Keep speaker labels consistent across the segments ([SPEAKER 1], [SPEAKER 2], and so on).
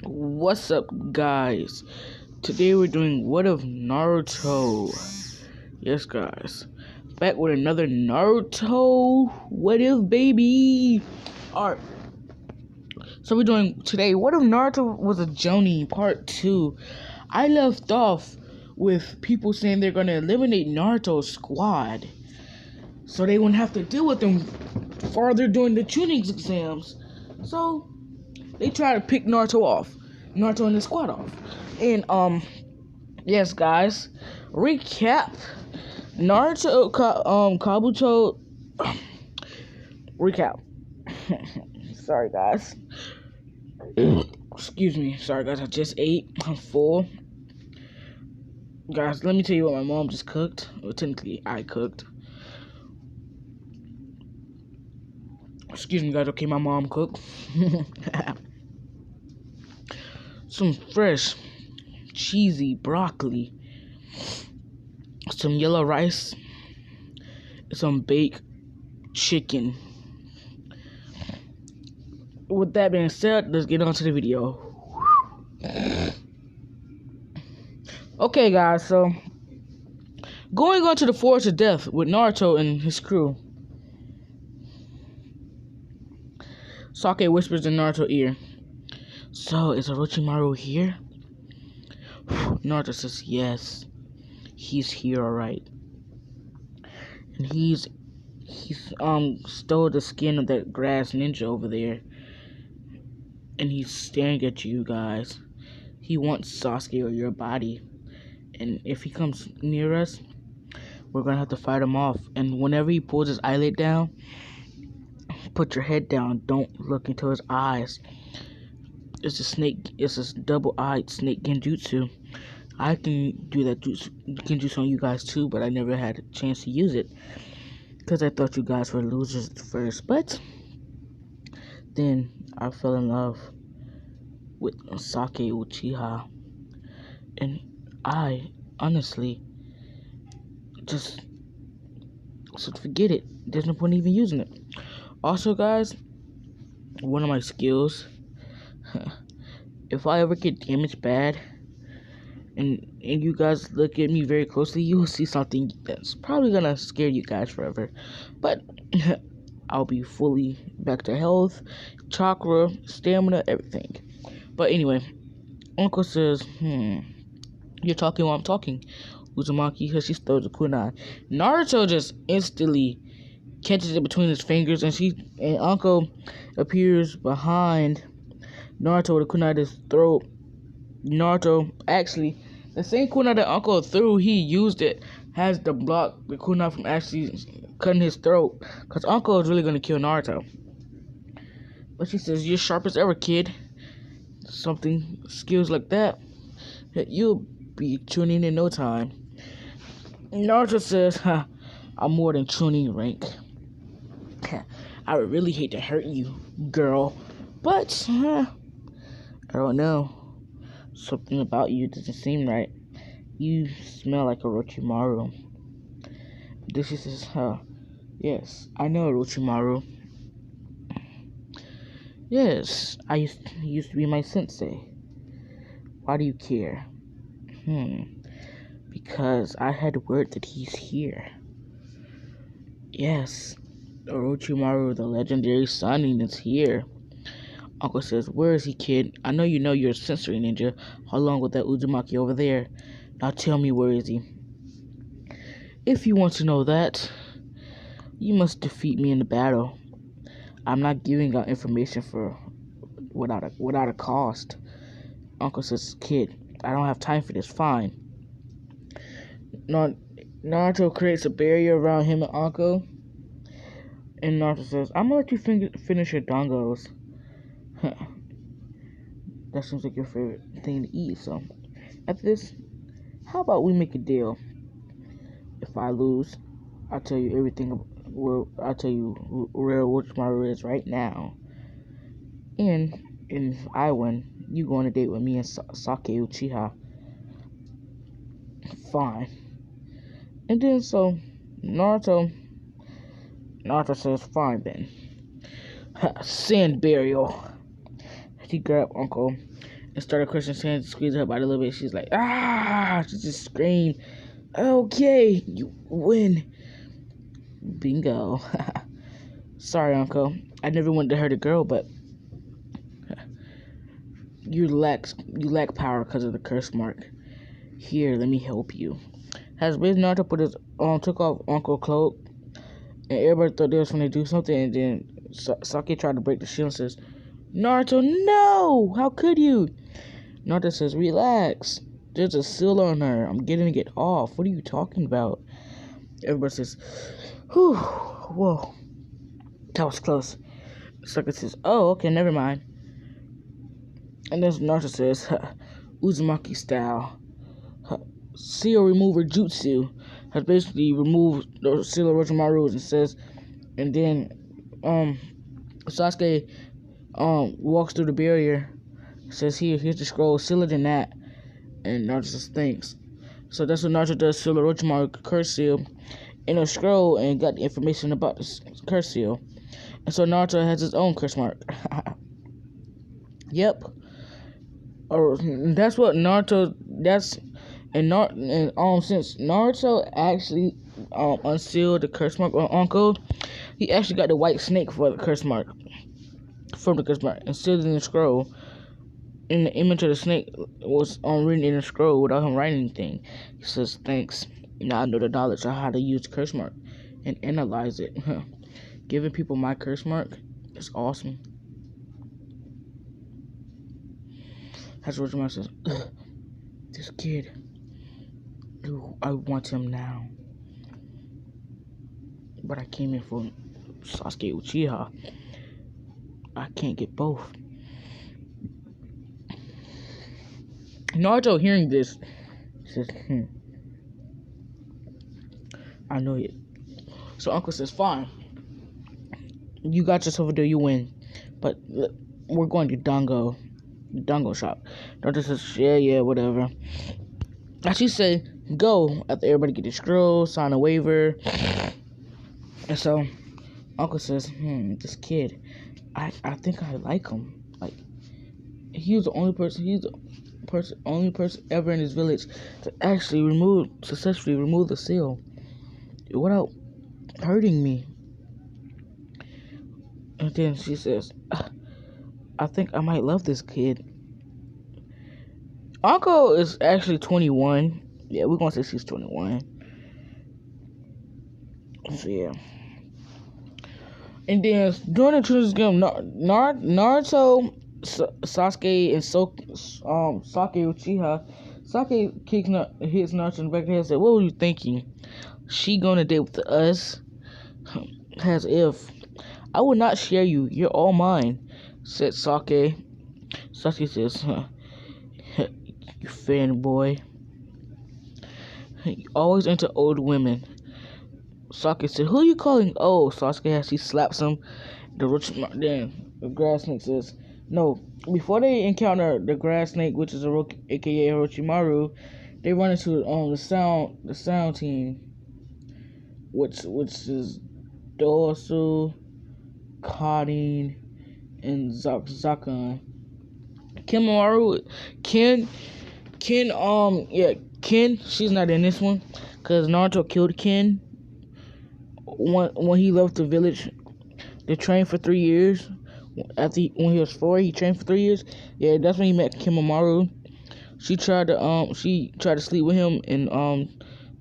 [SPEAKER 1] What's up, guys? Today we're doing What of Naruto. Yes, guys. Back with another Naruto What If, baby. Alright. So we're doing today What If Naruto was a jonin part 2. I left off with people saying they're going to eliminate Naruto's squad, so they wouldn't have to deal with them farther during the Chunin exams. So they try to pick Naruto and his squad off. And yes, guys, recap. Naruto, Kabuto. Recap. Sorry, guys. Excuse me. Sorry, guys. I just ate. I'm full. Guys, let me tell you what my mom just cooked. Well, technically, I cooked. Excuse me, guys. Okay, my mom cooked. Some fresh, cheesy broccoli, some yellow rice, and some baked chicken. With that being said, let's get on to the video. Okay, guys, so going on to the Forest of Death with Naruto and his crew. Sasuke whispers in Naruto's ear, "So, is Orochimaru here?" Naruto says, "Yes, he's here, alright. And he's stole the skin of that grass ninja over there. And he's staring at you guys. He wants Sasuke or your body. And if he comes near us, we're gonna have to fight him off. And whenever he pulls his eyelid down, put your head down. Don't look into his eyes. It's a double-eyed snake genjutsu. I can do that genjutsu on you guys too, but I never had a chance to use it because I thought you guys were losers at first. But then I fell in love with Sake Uchiha, and I honestly just said forget it. There's no point even using it. Also, guys, one of my skills, if I ever get damaged bad and you guys look at me very closely, you will see something that's probably gonna scare you guys forever, but I'll be fully back to health, chakra, stamina, everything. But anyway, Uncle says, you're talking while I'm talking, Uzumaki, because she stole the kunai. Naruto just instantly catches it between his fingers, and Uncle appears behind Naruto with a kunai to his throat. Naruto, actually, the same kunai that Uncle threw, he used it, has to block the kunai from actually cutting his throat, because Uncle is really going to kill Naruto. But she says, you're sharp as ever, kid. Skills like that, you'll be Chunin in no time. Naruto says, I'm more than Chunin rank. I would really hate to hurt you, girl, but I don't know. Something about you doesn't seem right. You smell like Orochimaru. Then she says, yes, I know Orochimaru. Yes, he used to be my sensei. Why do you care? Because I had word that he's here. Yes, Orochimaru, the legendary Chunin, is here. Uncle says, where is he, kid? I know you're a sensory ninja, along with that Uzumaki over there. Now tell me, where is he? If you want to know that, you must defeat me in the battle. I'm not giving out information without a cost. Uncle says, kid, I don't have time for this. Fine. Naruto creates a barrier around him and Uncle. And Naruto says, I'm gonna let you finish your dongos. That seems like your favorite thing to eat. So, after this, how about we make a deal? If I lose, I'll tell you everything. I'll tell you where Orochimaru is right now. And if I win, you go on a date with me and Sake Uchiha. Fine. And then so Naruto says, fine then. Sand burial. He grabbed Uncle and started crushing his hands, squeezing her body a little bit. She's like, ah! She just screamed, okay, you win. Bingo. Sorry, Uncle. I never wanted to hurt a girl, but you lack power because of the curse mark. Here, let me help you. Has Biz Naruto took off Uncle cloak, and everybody thought they was gonna do something, and then Sasuke tried to break the shield and says, Naruto, no! How could you? Naruto says, relax. There's a seal on her. I'm getting it off. What are you talking about? Everybody says, whew, whoa. That was close. Sasuke says, oh, okay, never mind. And then Naruto says, Uzumaki style. Seal remover jutsu has basically removed the seal of Orochimaru and says, and then Sasuke walks through the barrier, says here's the scroll, seal it in that, and Naruto says thanks. So that's what Naruto does, seal Orochimaru curse seal in a scroll and got the information about the curse seal. And so Naruto has his own curse mark. Yep. Or that's what Naruto since Naruto actually unsealed the curse mark on Uncle, he actually got the white snake for the curse mark. From the curse mark and sealed it in the scroll. And the image of the snake was written in the scroll without him writing anything. He says, thanks. Now I know the knowledge of how to use curse mark and analyze it. Giving people my curse mark is awesome. That's what Orochimaru says. This kid, I want him now. But I came in for Sasuke Uchiha. I can't get both. Naruto hearing this says, I know it. So Uncle says, fine. You got yourself a deal, you win. But we're going to Dango shop. Naruto says, yeah, whatever. As she say, go after everybody get the scroll, sign a waiver. And so Uncle says, this kid, I think I like him. Like, he was the only person ever in this village to actually successfully remove the seal without hurting me. And then she says, I think I might love this kid. Uncle is actually 21. Yeah, we're gonna say she's 21. So yeah. And then during the children's game, Naruto, Sasuke, and Sasuke Uchiha, Sasuke hits Naruto in the back of the head and said, what were you thinking? She gonna date with us? As if. I will not share you. You're all mine, said Sasuke. Sasuke says, you fanboy. You always into old women. Sasuke said, who are you calling old? Sasuke as he slaps him. The grass snake says, no. Before they encounter the grass snake, which is aka Orochimaru, they run into the sound team, which is Dosu, Kadin, and Zakan. Ken, she's not in this one, cause Naruto killed Ken when he left the village. They trained for 3 years. When he was 4, he trained for 3 years. Yeah, that's when he met Kimamaru. She tried to sleep with him and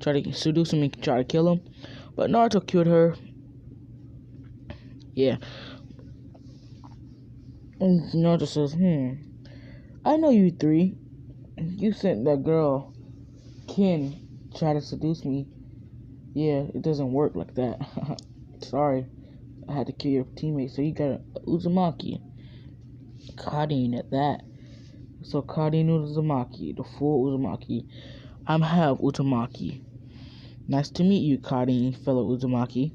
[SPEAKER 1] try to seduce him and try to kill him, but Naruto killed her. Yeah. And Naruto says, I know you 3. You sent that girl, Ken, try to seduce me. Yeah, it doesn't work like that. Sorry. I had to kill your teammate, so you got a Uzumaki. Kadin at that. So Kadin Uzumaki, the full Uzumaki. I'm half Uzumaki. Nice to meet you, Kadin, fellow Uzumaki.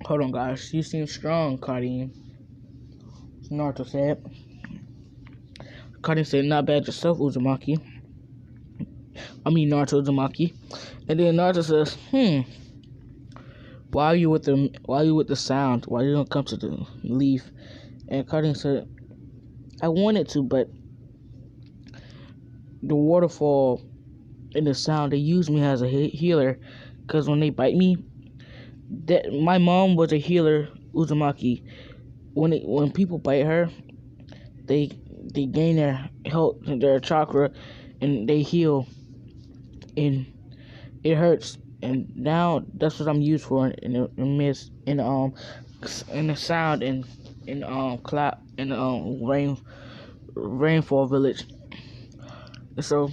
[SPEAKER 1] Hold on, guys. You seem strong, Kadin. Naruto said. Kadin said, not bad yourself, Uzumaki. Naruto Uzumaki. And then Naruto says, why are you with the sound? Why you don't come to the leaf? And Kadin said, I wanted to, but the waterfall and the sound, they use me as a healer. Because when they bite me, that my mom was a healer, Uzumaki. When people bite her, they gain their health, their chakra, and they heal, and it hurts. And now that's what I'm used for in mist, in the sound, in clap, in rainfall village. And so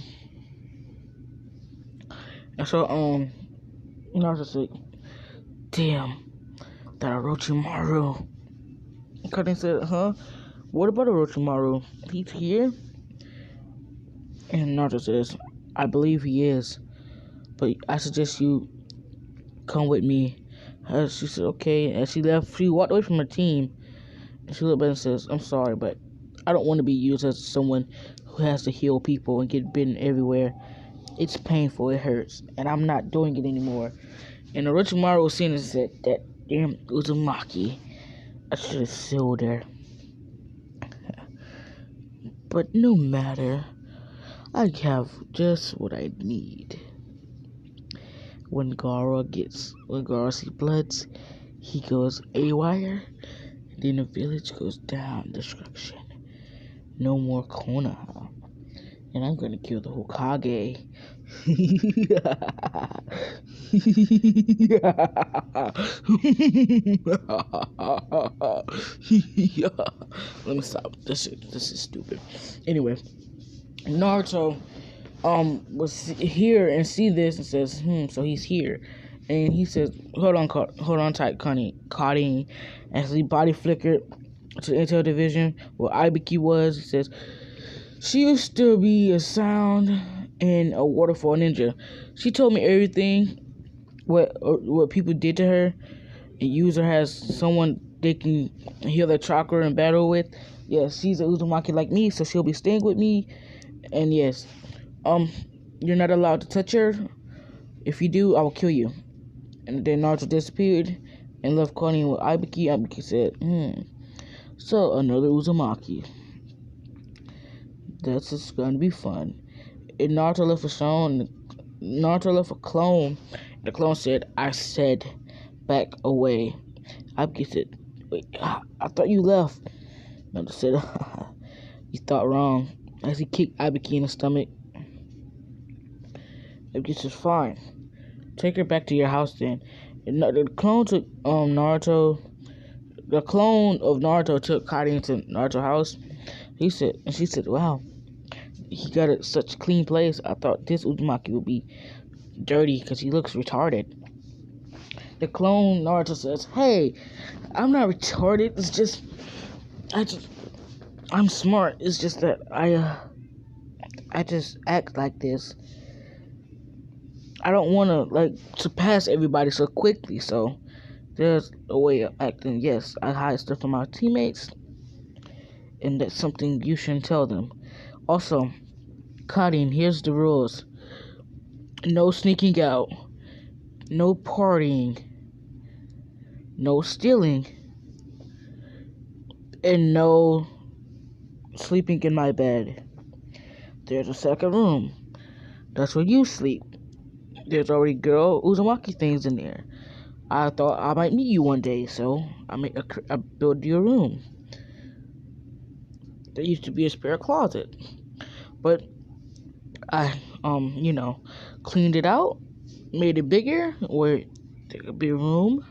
[SPEAKER 1] you know, I was just like, damn, that Orochimaru. Cutting said, huh? What about Orochimaru? He's here? And Naruto says, I believe he is, but I suggest you come with me. She said, okay. And she left. She walked away from her team. And she looked back and says, I'm sorry, but I don't want to be used as someone who has to heal people and get bitten everywhere. It's painful. It hurts. And I'm not doing it anymore. And Orochimaru was seeing and said, that damn Uzumaki. I should have sealed her. But no matter. I have just what I need. When Gara sees bloods, he goes AWire. Then the village goes down. Destruction. No more Konoha. And I'm gonna kill the Hokage. Let me stop. This is stupid. Anyway, Naruto was here and see this and says, so he's here. And he says, hold on tight, Cutting. As he body flickered to the intel division where Ibiki was, he says, she used to be a sound and a waterfall ninja. She told me everything, what people did to her, and use her as someone they can heal their chakra and battle with. Yes, she's a Uzumaki like me, so she'll be staying with me. And yes, you're not allowed to touch her. If you do, I will kill you. And then Naruto disappeared and left calling with Ibiki. Ibiki said, so another Uzumaki. That's just gonna be fun. And Naruto left a clone. The clone said, I said, back away. Ibiki said, wait, I thought you left. Naruto said, you thought wrong. As he kicked Ibiki in the stomach. Ibiki says, fine. Take her back to your house then. And the clone took Naruto. The clone of Naruto took Kari to Naruto's house. She said, wow, he got such a clean place. I thought this Uzumaki would be dirty because he looks retarded. The clone Naruto says, hey, I'm not retarded. It's just, I'm smart. It's just that I just act like this. I don't want to surpass everybody so quickly. So there's a way of acting. Yes, I hide stuff from my teammates, and that's something you shouldn't tell them. Also, Karin, here's the rules. No sneaking out. No partying. No stealing. And no sleeping in my bed. There's a second room. That's where you sleep. There's already girl Uzumaki things in there. I thought I might meet you one day, so I built you a room. There used to be a spare closet, but I cleaned it out, made it bigger where there could be a room.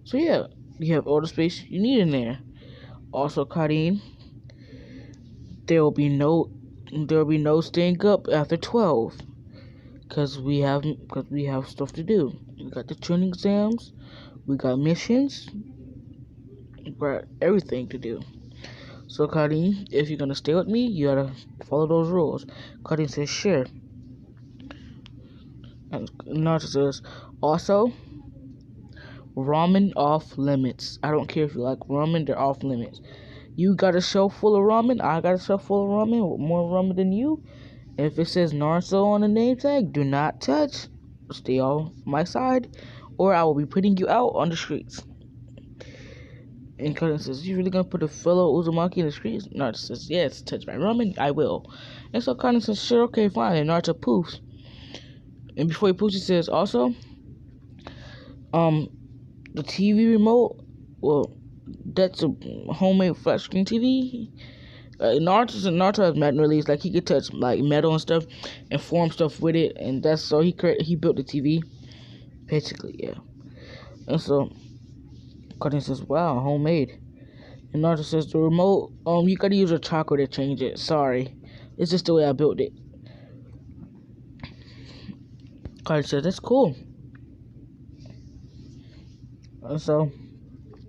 [SPEAKER 1] So yeah, you have all the space you need in there. Also, Karin, there will be no staying up after 12, because we have stuff to do. We got the Chunin exams, we got missions, we got everything to do. So Karin, if you're gonna stay with me, you gotta follow those rules. Karin says, sure. And Naruto says, also, ramen off limits. I don't care if you like ramen, they're off limits. You got a shelf full of ramen, I got a shelf full of ramen, with more ramen than you. If it says Naruto on the name tag, do not touch. Stay on my side, or I will be putting you out on the streets. And Cousin says, "You really gonna put a fellow Uzumaki in the streets?" Naruto says, "Yes, touch my ramen, I will." And so Cousin says, "Sure, okay, fine." And Naruto poofs. And before he poofs, he says, "Also, the TV remote, well, that's a homemade flat screen TV." Naruto has metal release, like he could touch like metal and stuff and form stuff with it, and that's so he built the TV, basically, yeah. And so Cousin says, "Wow, homemade." And Naruto says, "The remote, you gotta use a chakra to change it. Sorry, it's just the way I built it." Cousin says, "That's cool." And so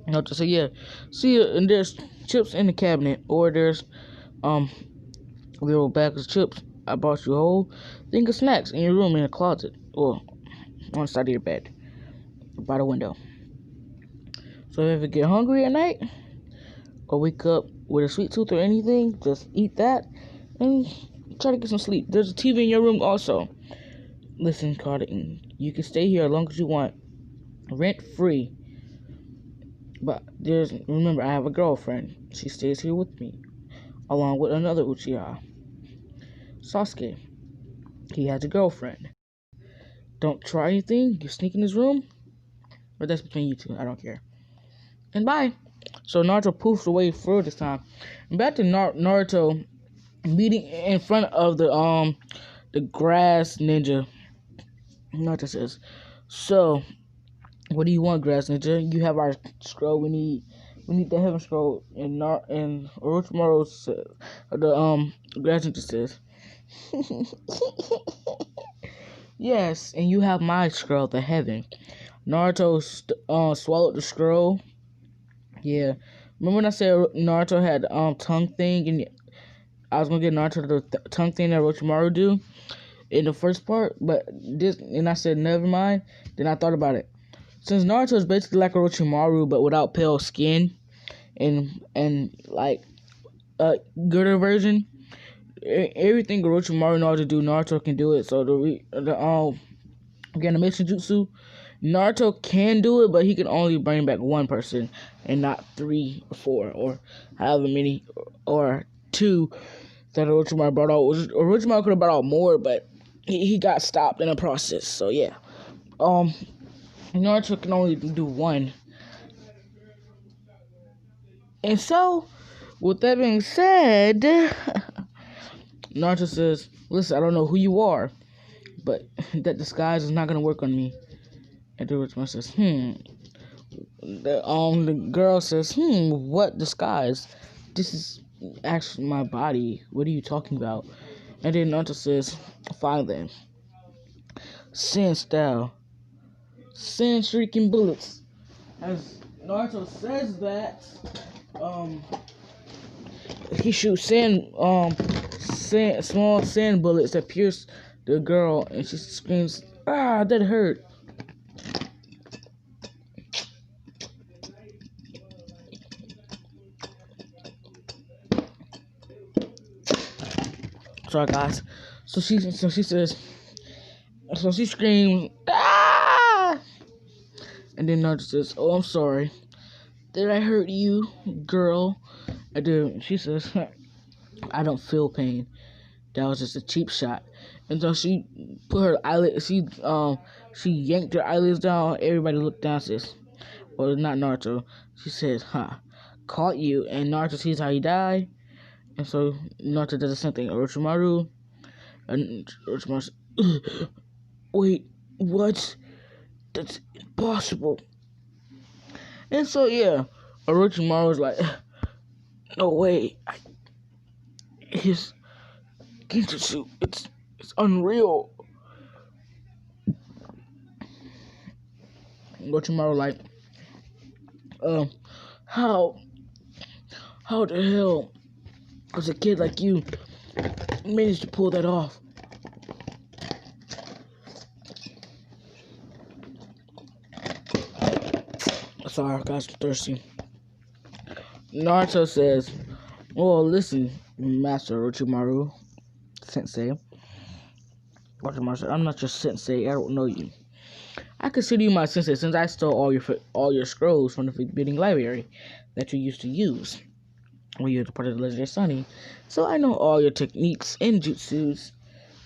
[SPEAKER 1] Naruto says, "Yeah, see ya." And there's chips in the cabinet, or there's little bags of chips. I bought you a whole thing of snacks in your room in the closet, or on the side of your bed, by the window. So if you ever get hungry at night, or wake up with a sweet tooth or anything, just eat that and try to get some sleep. There's a TV in your room also. Listen, Carter, you can stay here as long as you want, rent free. But remember, I have a girlfriend. She stays here with me, along with another Uchiha, Sasuke. He has a girlfriend. Don't try anything. You sneak in his room, but that's between you two. I don't care. And bye. So Naruto poofs away through this time. And back to Naruto meeting in front of the grass ninja. Naruto says, "So, what do you want, grass ninja? You have our scroll. We need the heaven scroll." And Orochimaru says, the grass ninja says, "Yes, and you have my scroll, the heaven." Naruto swallowed the scroll. Yeah, remember when I said Naruto had tongue thing, and I was gonna get Naruto the tongue thing that Orochimaru do in the first part, but and I said never mind. Then I thought about it. Since Naruto is basically like Orochimaru but without pale skin and like a gooder version, everything Orochimaru knows to do, Naruto can do it. So the animation jutsu, Naruto can do it, but he can only bring back one person and not 3 or 4 or however many or 2 that Orochimaru brought out. Orochimaru could have brought out more, but he got stopped in the process. So yeah, Naruto can only do 1. And so, with that being said, Naruto says, "Listen, I don't know who you are, but that disguise is not gonna work on me." And Orochimaru says, The girl says, "What disguise? This is actually my body. What are you talking about?" And then Naruto says, "Fine then. Sand style. Sand shrieking bullets." As Naruto says that, he shoots small sand bullets that pierce the girl, and she screams, "Ah, that hurt." Sorry, guys. So she says, so she screams, "Ah!" And then Naruto says, "Oh, I'm sorry. Did I hurt you, girl?" And then she says, "I don't feel pain. That was just a cheap shot." And so she put her eyelid. She yanked her eyelids down. Everybody looked down. Says, "Well, not Naruto." She says, "Caught you." And Naruto sees how he died, and so Naruto does the same thing. Orochimaru, and Orochimaru says, "Wait, what? That's impossible." And so yeah, Orochimaru's like, "No way, his Genjutsu, it's unreal." Orochimaru like, how the hell does a kid like you manage to pull that off? Sorry, guys, I'm thirsty. Naruto says, "Well, listen, Master Orochimaru, Sensei." Orochimaru says, "I'm not your sensei. I don't know you. I consider you my sensei since I stole all your scrolls from the forbidden library that you used to use when you were part of the legendary Sunny. So I know all your techniques and jutsus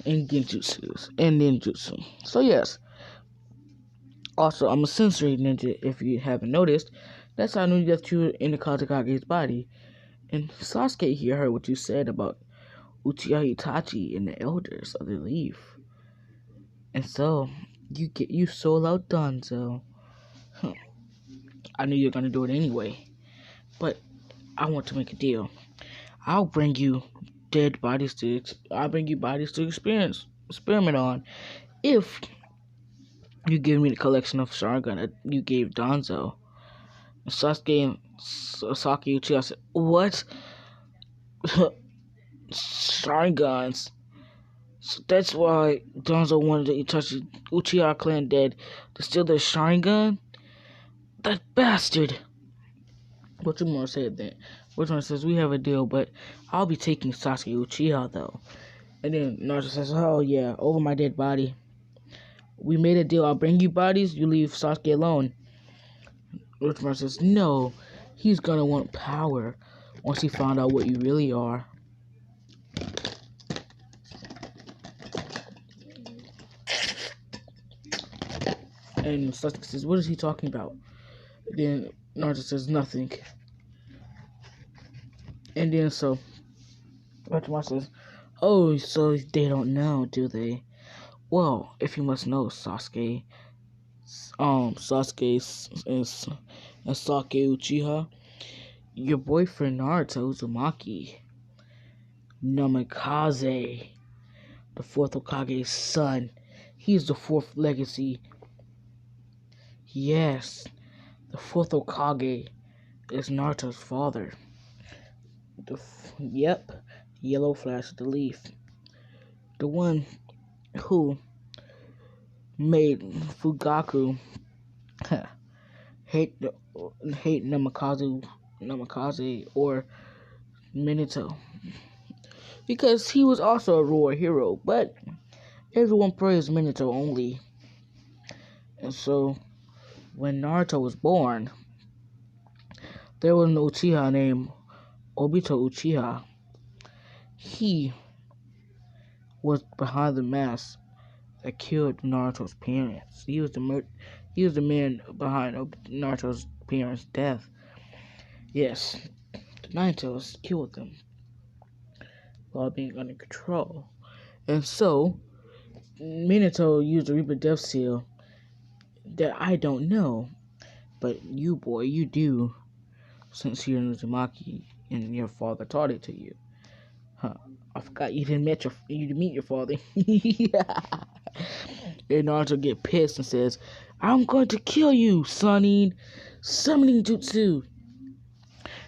[SPEAKER 1] and genjutsus and ninjutsu. So yes. Also, I'm a sensory ninja if you haven't noticed. That's how I knew that you were in the Kazekage's body. And Sasuke here heard what you said about Uchiha Itachi and the elders of the leaf. And so, you sold out Danzo. Huh. I knew you were gonna do it anyway. But I want to make a deal. I'll bring you bodies to experiment on if you give me the collection of Sharingan that you gave Danzo. And Sasuke and Sasaki Uchiha said, "What? Sharingans?" So that's why Danzo wanted to touch the Uchiha clan dead to steal their Sharingan? That bastard! Orochimaru said that. Orochimaru says, "We have a deal, but I'll be taking Sasuke Uchiha though." And then Naruto says, "Oh yeah, over my dead body. We made a deal. I'll bring you bodies, you leave Sasuke alone." Orochimaru says, "No, he's gonna want power once he found out what you really are." And Sasuke says, "What is he talking about?" And then Naruto says, "Nothing." And then so Orochimaru says, "Oh, so they don't know, do they? Well, if you must know, Sasuke, and Sake Uchiha, your boyfriend Naruto Uzumaki, Namikaze, the fourth Hokage's son, he's the fourth legacy. Yes, the fourth Hokage is Naruto's father. Yep, yellow flash of the leaf. The one who made Fugaku hate Namikaze or Minato. Because he was also a war hero, but everyone praised Minato only. And so, when Naruto was born, there was an Uchiha named Obito Uchiha. He was behind the mask that killed Naruto's parents. He was the man behind Naruto's parents' death. Yes, the Nine Tails killed them while being under control. And so, Minato used the Reaper Death Seal that I don't know, but you, boy, you do, since you're in Uzumaki and your father taught it to you. Huh. I forgot you didn't meet your father. Yeah. And Naruto get pissed and says, "I'm going to kill you, Summoning Jutsu."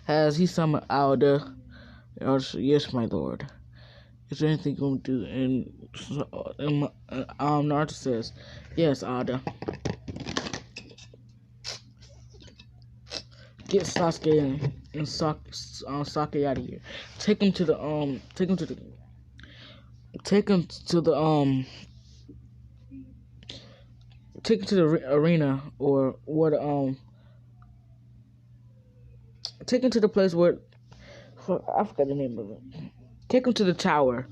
[SPEAKER 1] As he summoned Alda, "Yes, my lord. Is there anything you going to do?" And Naruto says, "Yes, Alda. Get Sasuke and Sake out of here. Take him to the arena or what take him to the place where I forgot the name of it. Take him to the tower."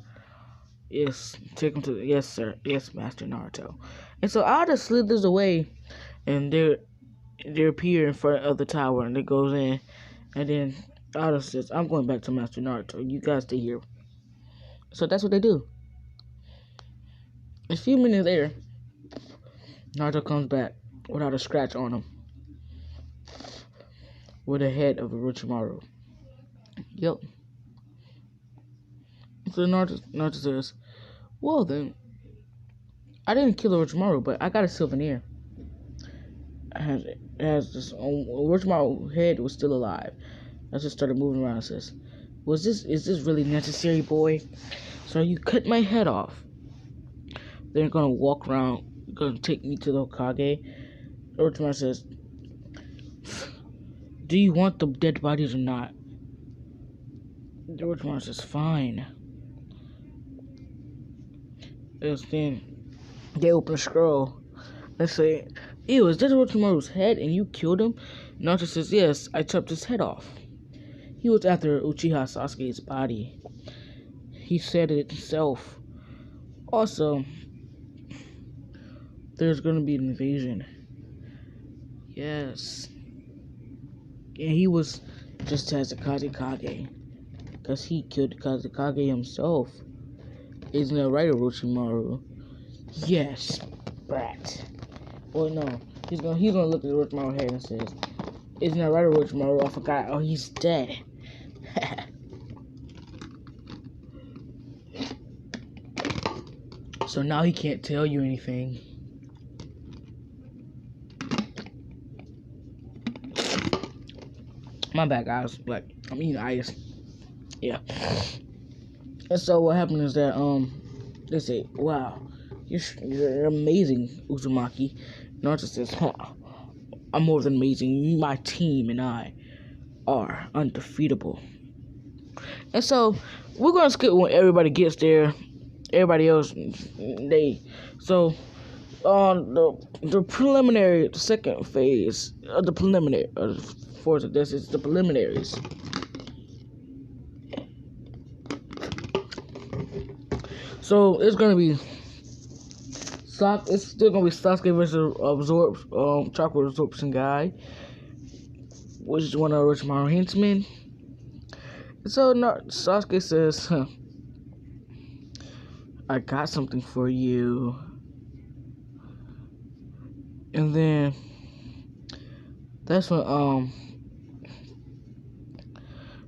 [SPEAKER 1] Yes, take him to yes, sir. Yes, Master Naruto. And so Alda slithers away, and they appear in front of the tower, and it goes in, and then Alda says, "I'm going back to Master Naruto. You guys stay here." So that's what they do. A few minutes later, Naruto comes back without a scratch on him, with the head of Orochimaru. Yep. So Naruto says, "Well then, I didn't kill Orochimaru, but I got a souvenir. It has this Orochimaru's head was still alive." I just started moving around and says, is this really necessary, boy? So you cut my head off. They're gonna walk around, gonna take me to the Hokage. Orochimaru says, "Do you want the dead bodies or not?" Orochimaru says, "Fine." Then they open a scroll, Let's say, ew, is that Orochimaru's head and you killed him? Naruto says, yes, I chopped his head off. He was after Uchiha Sasuke's body. He said it himself. Also, there's gonna be an invasion. Yes. And he was just as a Kazekage. Because he killed Kazekage himself. Isn't that right, Orochimaru? Yes, brat. Well, no. He's gonna look at Orochimaru's head and says, isn't that right, Orochimaru? I forgot. Oh, he's dead. So now he can't tell you anything. My bad, guys. Like, I'm eating ice. Yeah. And so what happened is that they say, wow, you're amazing, Uzumaki. Naruto says, huh, I'm more than amazing. My team and I are undefeatable. And so we're gonna skip when everybody gets there. Everybody else, the preliminary, the second phase of the preliminary, for this is the preliminaries. So it's gonna be it's still gonna be Sasuke versus chakra absorption guy, which is one of Orochimaru's henchmen. So Sasuke says, huh, I got something for you. And then that's when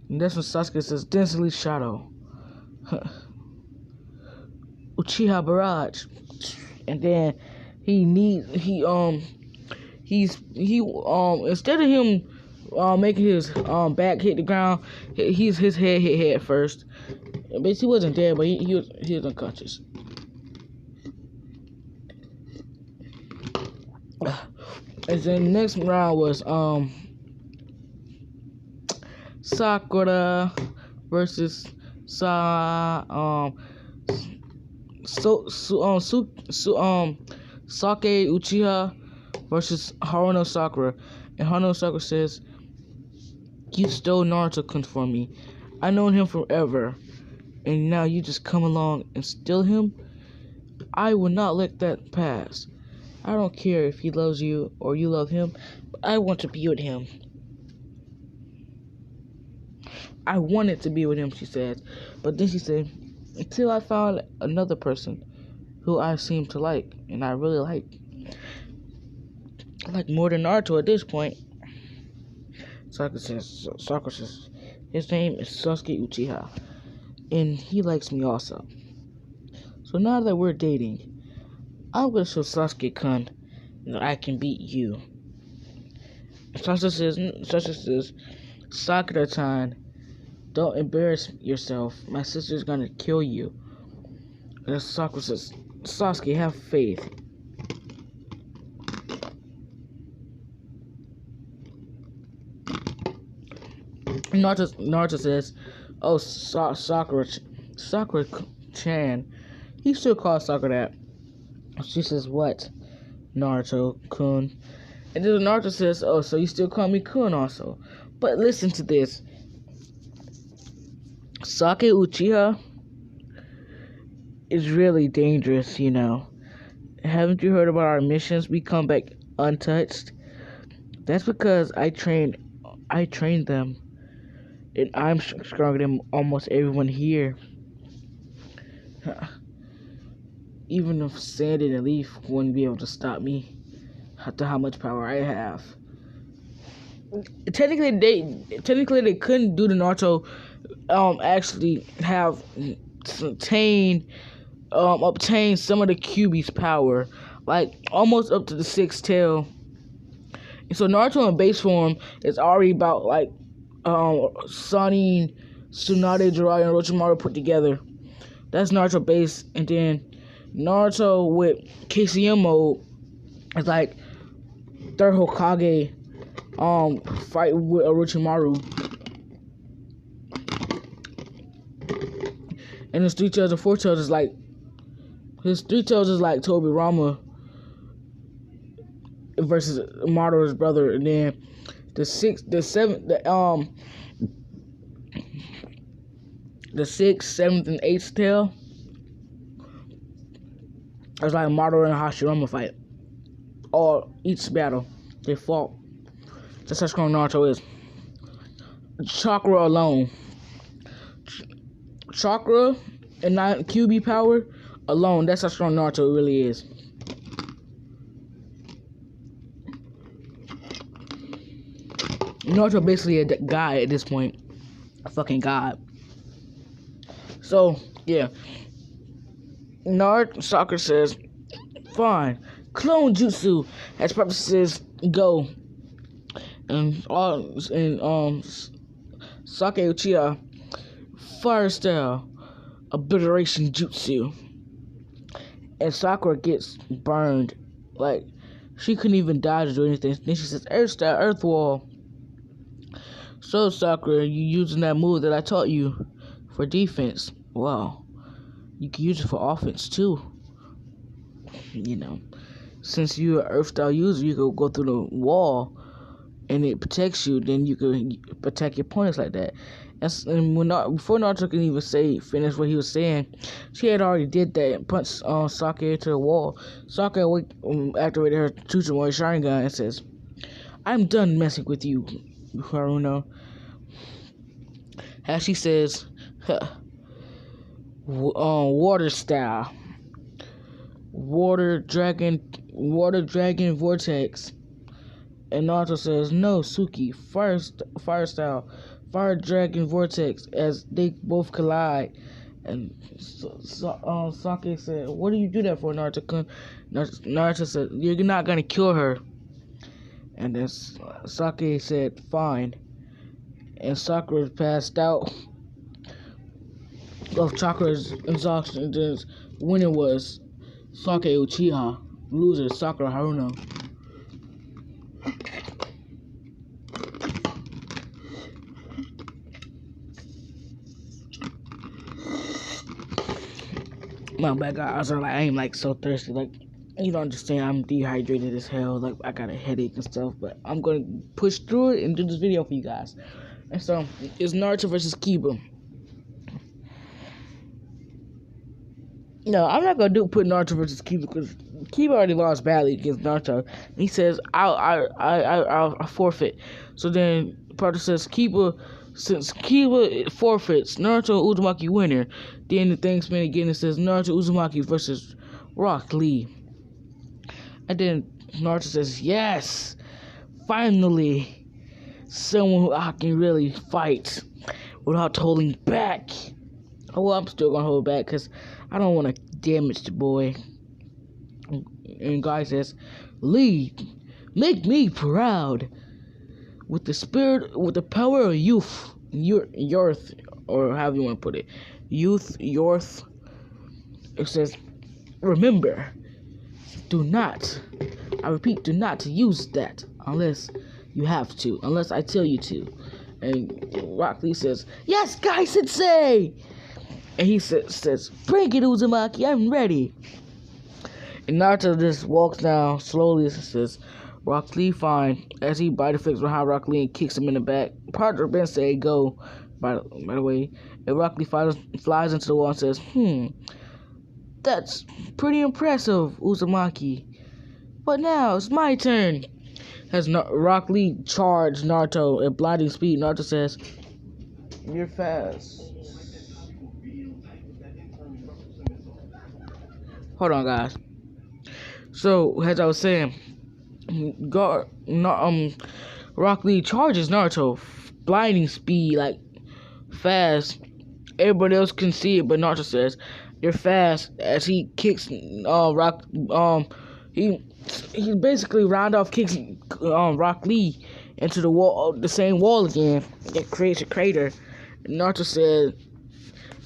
[SPEAKER 1] Sasuke says, Densely Shadow. Uchiha Barrage. And then instead of him making his back hit the ground, his head hit head first. Basically, he wasn't dead, but he was unconscious. And then the next round was Sakura versus Sake Uchiha versus Haruno Sakura. And Haruno Sakura says, you stole Naruto-kun from me. I known him forever. And now you just come along and steal him? I will not let that pass. I don't care if he loves you or you love him, but I want to be with him. I wanted to be with him, she says. But then she said, until I found another person who I seem to like, and I really like. I like more than Naruto at this point. Sakura says, his name is Sasuke Uchiha, and he likes me also. So now that we're dating, I'm gonna show Sasuke-kun that I can beat you. Sasuke says, Sakura-chan, don't embarrass yourself. My sister's gonna kill you. And Sakura says, Sasuke, have faith. Naruto says, oh, Sakura-chan. He still calls Sakura that. She says, what? Naruto-kun. And then Naruto says, oh, so you still call me kun also. But listen to this. Sake Uchiha is really dangerous, you know. Haven't you heard about our missions? We come back untouched. That's because I trained them. And I'm stronger than almost everyone here. Even if Sandy and Leaf wouldn't be able to stop me after how much power I have. Technically they couldn't do the Naruto actually have obtained some of the Kyuubi's power, like almost up to the sixth tail. And so Naruto in base form is already about like Sanin, Tsunade, Jiraiya, and Orochimaru put together. That's Naruto base, and then Naruto with KCM mode is like third Hokage fight with Orochimaru. And his 3 tails and 4 tails is like Tobirama. versus Maru's brother, and then the 6th, the 6th, 7th, and 8th tail. It was like Maru and Hashirama fight. Each battle they fought. That's how strong Naruto is. Chakra alone. Chakra and not QB power alone. That's how strong Naruto really is. Naruto basically a god at this point. A fucking god. So, yeah. Sakura says, fine. Clone jutsu as purposes go. And Sake Uchiha fire style obliteration jutsu. And Sakura gets burned. Like, she couldn't even dodge or do anything. Then she says, earth style, earth wall. So Sakura, you using that move that I taught you for defense. Wow. You can use it for offense too. You know. Since you're an earth style user, you can go through the wall and it protects you, then you can protect your opponents like that. And before Naruto can even finish what he was saying, she had already did that and punched Sake into the wall. Sake activated her Chunin Sharingan and says, I'm done messing with you, Haruno. As she says, water style. Water dragon vortex. And Naruto says, no, Suki, fire style, fire dragon vortex, as they both collide. And Sake said, what do you do that for, Naruto? Naruto said, you're not gonna kill her. And then Sake said, fine. And Sakura passed out of Chakra's exhaustion. And then winner was Sake Uchiha, loser Sakura Haruno. My bad, guys. I ain't like so thirsty. Like, you don't understand. I'm dehydrated as hell. Like, I got a headache and stuff. But I'm gonna push through it and do this video for you guys. And so, it's Naruto versus Kiba. No, I'm not gonna put Naruto versus Kiba because Kiba already lost badly against Naruto. And he says, I'll forfeit. So then, Naruto says, since Kiba forfeits, Naruto Uzumaki winner. Then the thing spin again and says Naruto Uzumaki versus Rock Lee. And then Naruto says, yes, finally, someone who I can really fight without holding back. Oh, well, I'm still gonna hold back because I don't want to damage the boy. And guy says, Lee, make me proud. With the power of youth, youth, or however you want to put it, youth. It says, remember, do not, I repeat, do not use that unless you have to, unless I tell you to. And Rock Lee says, yes, Guy Sensei! And he says, bring it, Uzumaki, I'm ready. And Naruto just walks down slowly and says, Rock Lee fine, as he body flips behind Rock Lee and kicks him in the back. Partner Ben say go, by the way. And Rock Lee flies into the wall and says, that's pretty impressive, Uzumaki. But now it's my turn. As Rock Lee charged Naruto at blinding speed, Naruto says, you're fast. Hold on, guys. So, as I was saying, Rock Lee charges Naruto, blinding speed, like fast. Everybody else can see it, but Naruto says, "You're fast." As he kicks he basically round off kicks Rock Lee into the wall, the same wall again. That creates a crater. Naruto said,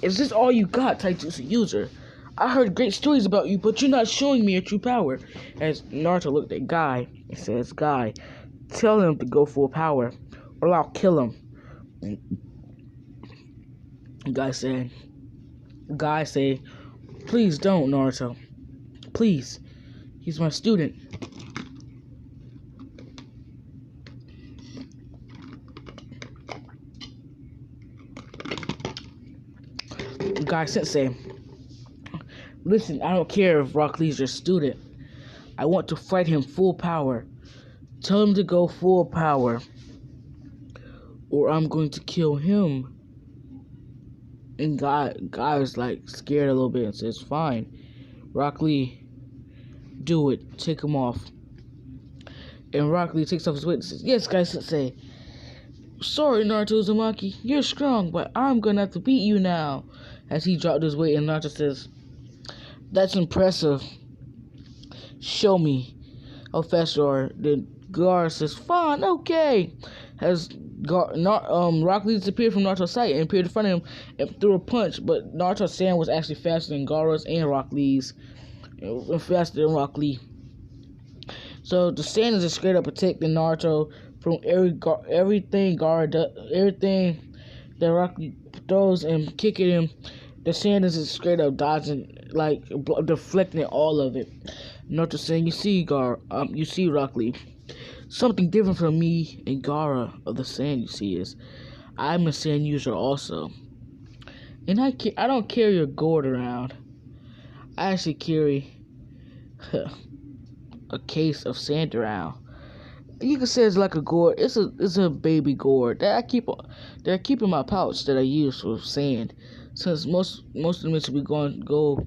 [SPEAKER 1] "Is this all you got, Taijutsu user? I heard great stories about you, but you're not showing me your true power." As Naruto looked at Guy, he says, "Guy, tell him to go full power, or I'll kill him." And Guy said, "Please don't, Naruto. Please, he's my student." Guy Sensei, listen, I don't care if Rock Lee's your student. I want to fight him full power. Tell him to go full power, or I'm going to kill him. And Guy is like scared a little bit and says, fine. Rock Lee, do it. Take him off. And Rock Lee takes off his weight and says, yes, Guy Sensei. Sorry, Naruto Uzumaki, you're strong, but I'm gonna have to beat you now. As he dropped his weight, and Naruto says, that's impressive. Show me how fast you are. Then Gar says, fine, okay. As Rock Lee disappeared from Naruto's sight and appeared in front of him and threw a punch, but Naruto's sand was actually faster than Gaara's and Rock Lee's. Faster than Rock Lee. So the sand is just straight up protecting Naruto from everything Gaara does, everything that Rock Lee throws and kicking him. The sand is just straight up dodging, like deflecting all of it. Naruto saying, you see, you see, Rock Lee. Something different from me and Gaara of the sand, you see, is I'm a sand user also. And I don't carry a gourd around. I actually carry a case of sand around. You can say it's like a gourd. It's a baby gourd that I keep in my pouch that I use for sand. Since most of the missions we go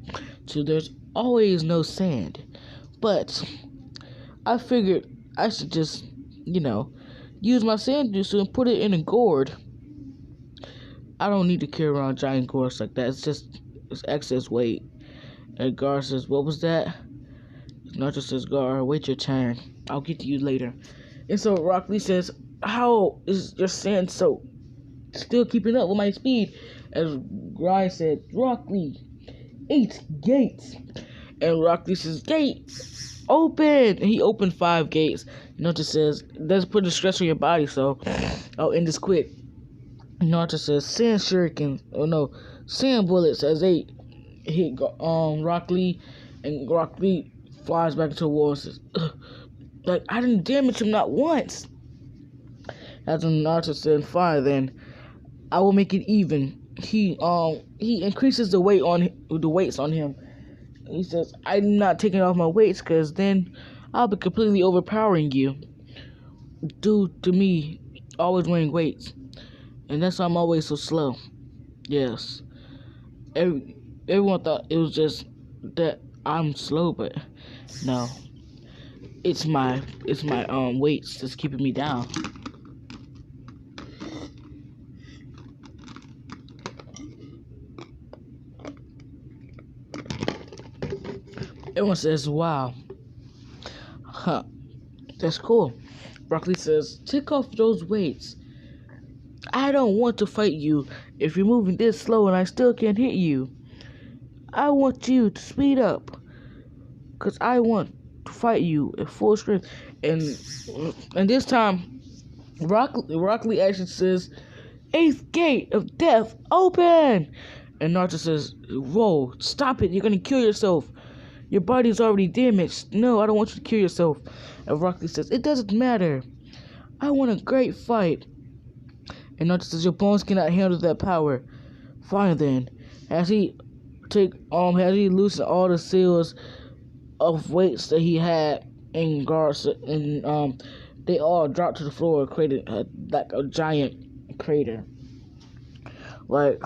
[SPEAKER 1] to, there's always no sand. But I figured I should just, use my sand juicer and put it in a gourd. I don't need to carry around giant gourds like that. It's excess weight. And Gar says, what was that? Naruto says, Gar, wait your turn. I'll get to you later. And so Rock Lee says, how is your sand so still keeping up with my speed? As Grind said, Rock Lee, 8 gates. And Rock Lee says, gates, open. And he opened 5 gates. Naruto says, let's put the stress on your body, so I'll end this quick. Naruto says, sand shuriken, sand bullets as they hit Rock Lee, and Rock Lee flies back into the wall and says, ugh. Like, I didn't damage him not once. As Naruto said, fine then, I will make it even. He increases the weights on him. He says, I'm not taking off my weights because then I'll be completely overpowering you. Due to me always wearing weights. And that's why I'm always so slow. Yes. Everyone thought it was just that I'm slow, but no. It's my weights that's keeping me down. Everyone says, wow. Huh. That's cool. Rock Lee says, take off those weights. I don't want to fight you if you're moving this slow and I still can't hit you. I want you to speed up. Because I want to fight you at full strength. And this time, Rock Lee actually says, 8th gate of death, open! And Naruto says, whoa, stop it, you're going to kill yourself. Your body's already damaged. No, I don't want you to kill yourself. And Rock Lee says, it doesn't matter. I want a great fight. And Naruto says, your bones cannot handle that power. Fine then. As he loosened all the seals of weights that he had in guards, and they all dropped to the floor and created like a giant crater, like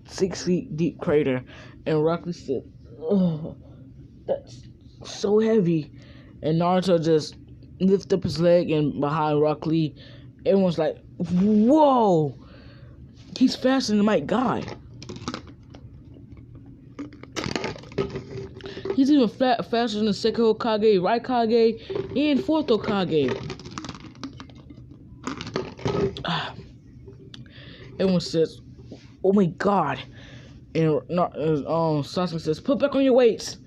[SPEAKER 1] 6 feet deep crater. And Rock Lee said, "Oh, that's so heavy." And Naruto just lifted up his leg, and behind Rock Lee, everyone's like, "Whoa, he's faster than my guy." He's even faster than the second Hokage, Raikage, and fourth Hokage. Everyone says, "Oh my god!" And Sasuke says, "Put back on your weights."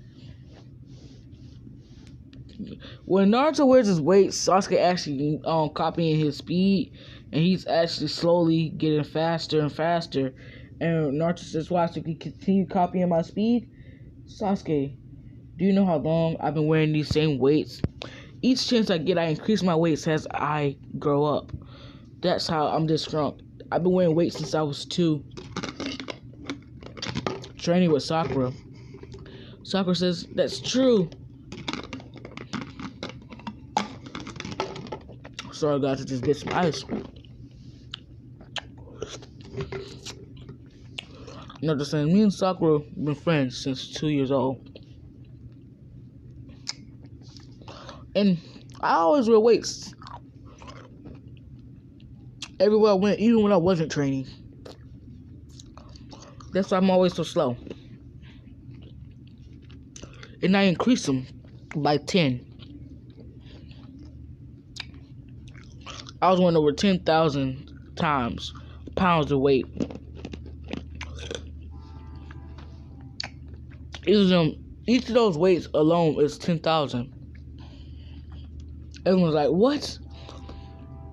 [SPEAKER 1] When Naruto wears his weights, Sasuke actually copying his speed, and he's actually slowly getting faster and faster. And Naruto says, "Why should you continue copying my speed?" Sasuke, do you know how long I've been wearing these same weights? Each chance I get, I increase my weights as I grow up. That's how I'm this strong. I've been wearing weights since I was 2. training with Sakura. Sakura says, that's true. Sorry guys, I just bit some ice. Naruto says, me and Sakura have been friends since 2 years old. And I always wear weights. Everywhere I went, even when I wasn't training. That's why I'm always so slow. And I increased them by 10. I was weighing over 10,000 pounds of weight. Each of those weights alone is 10,000. Everyone's like, what?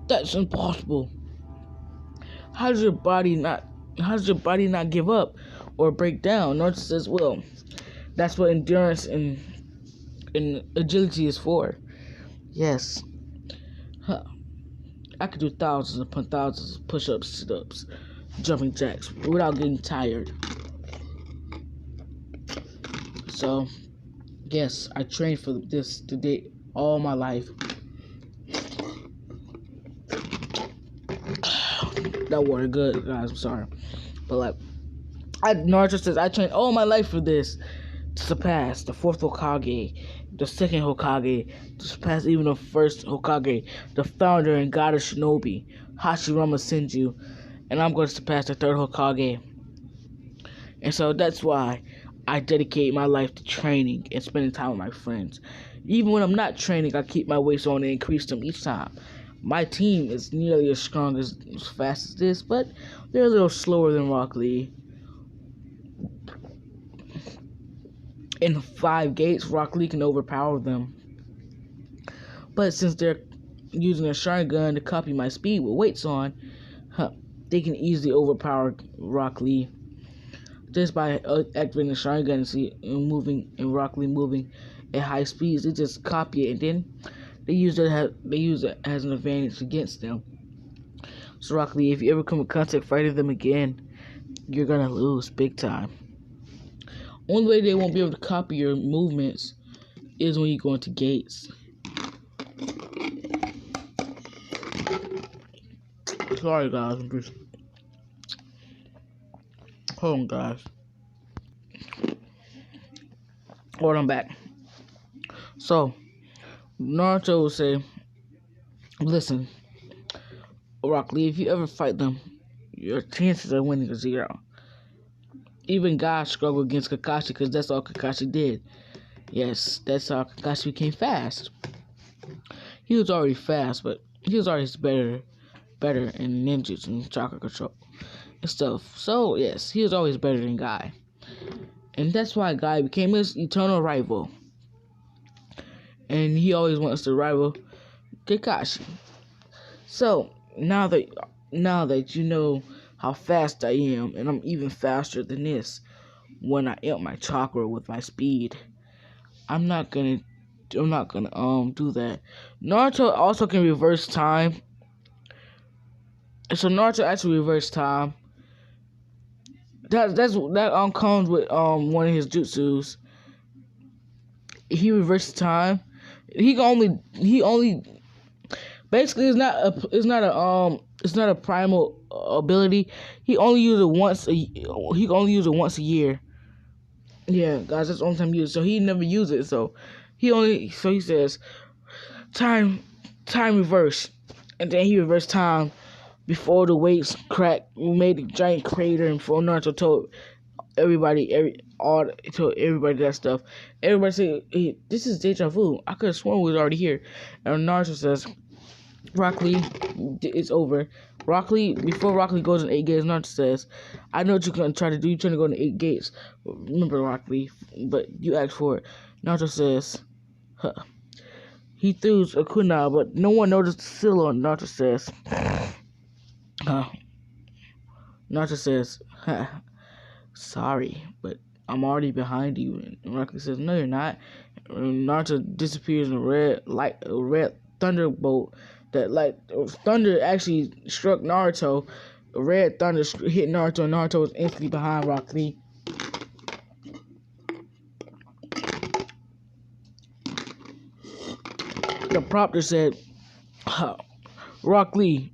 [SPEAKER 1] That's impossible. How does your body not give up or break down? Naruto says, well, that's what endurance and agility is for. Yes. I could do thousands upon thousands of push-ups, sit-ups, jumping jacks without getting tired. So, yes, I trained for this today all my life. That water good, guys. I'm sorry, but Naruto says I trained all my life for this to surpass the fourth Hokage, the second Hokage, to surpass even the first Hokage, the founder and god of Shinobi, Hashirama Senju, and I'm going to surpass the third Hokage. And so that's why I dedicate my life to training and spending time with my friends. Even when I'm not training, I keep my weights on and increase them each time. My team is nearly as strong as fast as this, but they're a little slower than Rock Lee. In 5 gates, Rock Lee can overpower them. But since they're using a Sharingan to copy my speed with weights on, they can easily overpower Rock Lee. Just by activating the Sharingan and Rock Lee moving at high speeds, they just copy it and then they use it as an advantage against them. So Rock Lee, if you ever come in contact fighting them again, you're gonna lose big time. Only way they won't be able to copy your movements is when you go into gates. Sorry guys, I'm just hold on guys. Hold on back. So Naruto will say, listen, Rock Lee, if you ever fight them, your chances of winning are 0. Even God struggled against Kakashi because that's all Kakashi did. Yes, that's how Kakashi became fast. He was already fast, but he was always better in ninjas and chakra control and stuff. So, yes, he was always better than Guy. And that's why Guy became his eternal rival. And he always wants to rival Kakashi. So, now that you know how fast I am, and I'm even faster than this when I amp my chakra with my speed, I'm not gonna do that. Naruto also can reverse time. So Naruto actually reversed time. That comes with one of his jutsus. He reverses time. He only basically it's not a primal ability. He only uses it once a year. Yeah, guys, that's the only time he uses it. So he never used it. So he says time reverse, and then he reversed time before the weights cracked. We made a giant crater, and before Naruto told everybody that stuff. Everybody said, hey, this is deja vu. I could have sworn we was already here. And Naruto says, Rock Lee, it's over. Before Rock Lee goes in 8 gates, Naruto says, I know what you're going to try to do. You're trying to go in 8 gates. Remember, Rock Lee, but you asked for it. Naruto says, he threw a kunai, but no one noticed the seal on. Naruto says, sorry, but I'm already behind you. And Rock Lee says, no, you're not. And Naruto disappears in a red thunderbolt. Thunder actually struck Naruto. A red thunder hit Naruto, and Naruto was instantly behind Rock Lee. The prompter said, Rock Lee,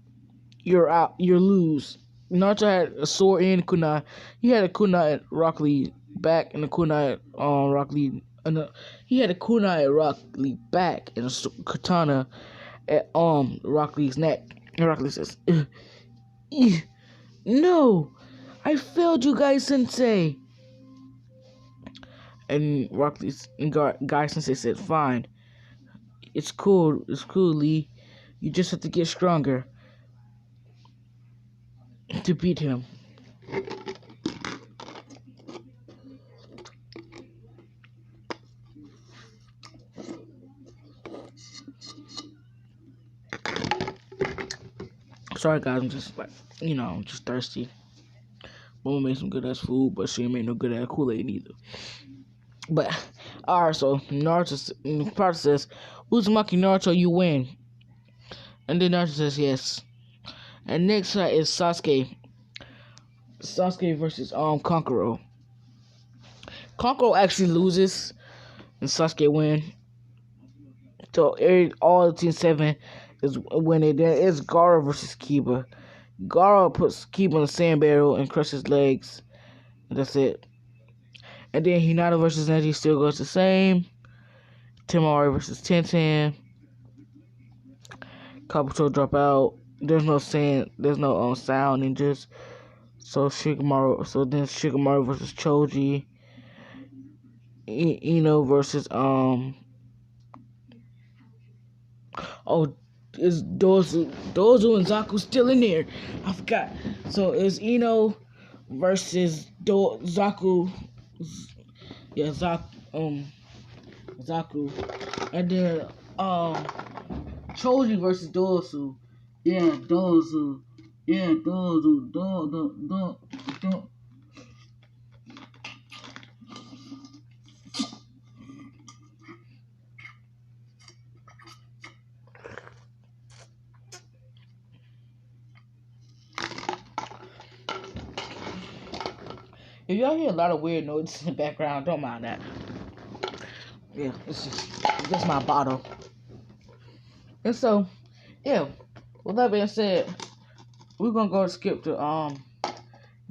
[SPEAKER 1] you're out. You lose. Naruto had a sword and kunai. He had a kunai at Rock Lee back and a kunai at Rock Lee. He had a kunai at Rock Lee back and a katana at Rock Lee's neck. And Rock Lee says, "No, I failed you, guys, Sensei." And Rock Lee's guy Sensei said, "Fine, it's cool. It's cool, Lee. You just have to get stronger to beat him." Sorry, guys. I'm just like, I'm just thirsty. Mama made some good ass food, but she ain't made no good ass Kool-Aid neither. But alright, so Naruto says, Uzumaki Naruto, you win. And then Naruto says yes. And next fight is Sasuke. Sasuke versus Kankuro. Kankuro actually loses and Sasuke win. So all Team 7 is winning. Then it's Gaara versus Kiba. Gaara puts Kiba in the sand barrel and crushes his legs. And that's it. And then Hinata versus Neji still goes the same. Temari versus Tenten. Kabuto drop out. There's no sound ninjas. So then Shikamaru versus Choji. Ino versus is Dozu and Zaku still in there? I forgot. So it's Ino versus Zaku. Yeah, Zaku. And then Choji versus Dozu. Yeah, Dozu. Yeah, Dozu. Do. If y'all hear a lot of weird noises in the background, don't mind that. Yeah, it's just my bottle. And so, yeah, with that being said, we're gonna go skip to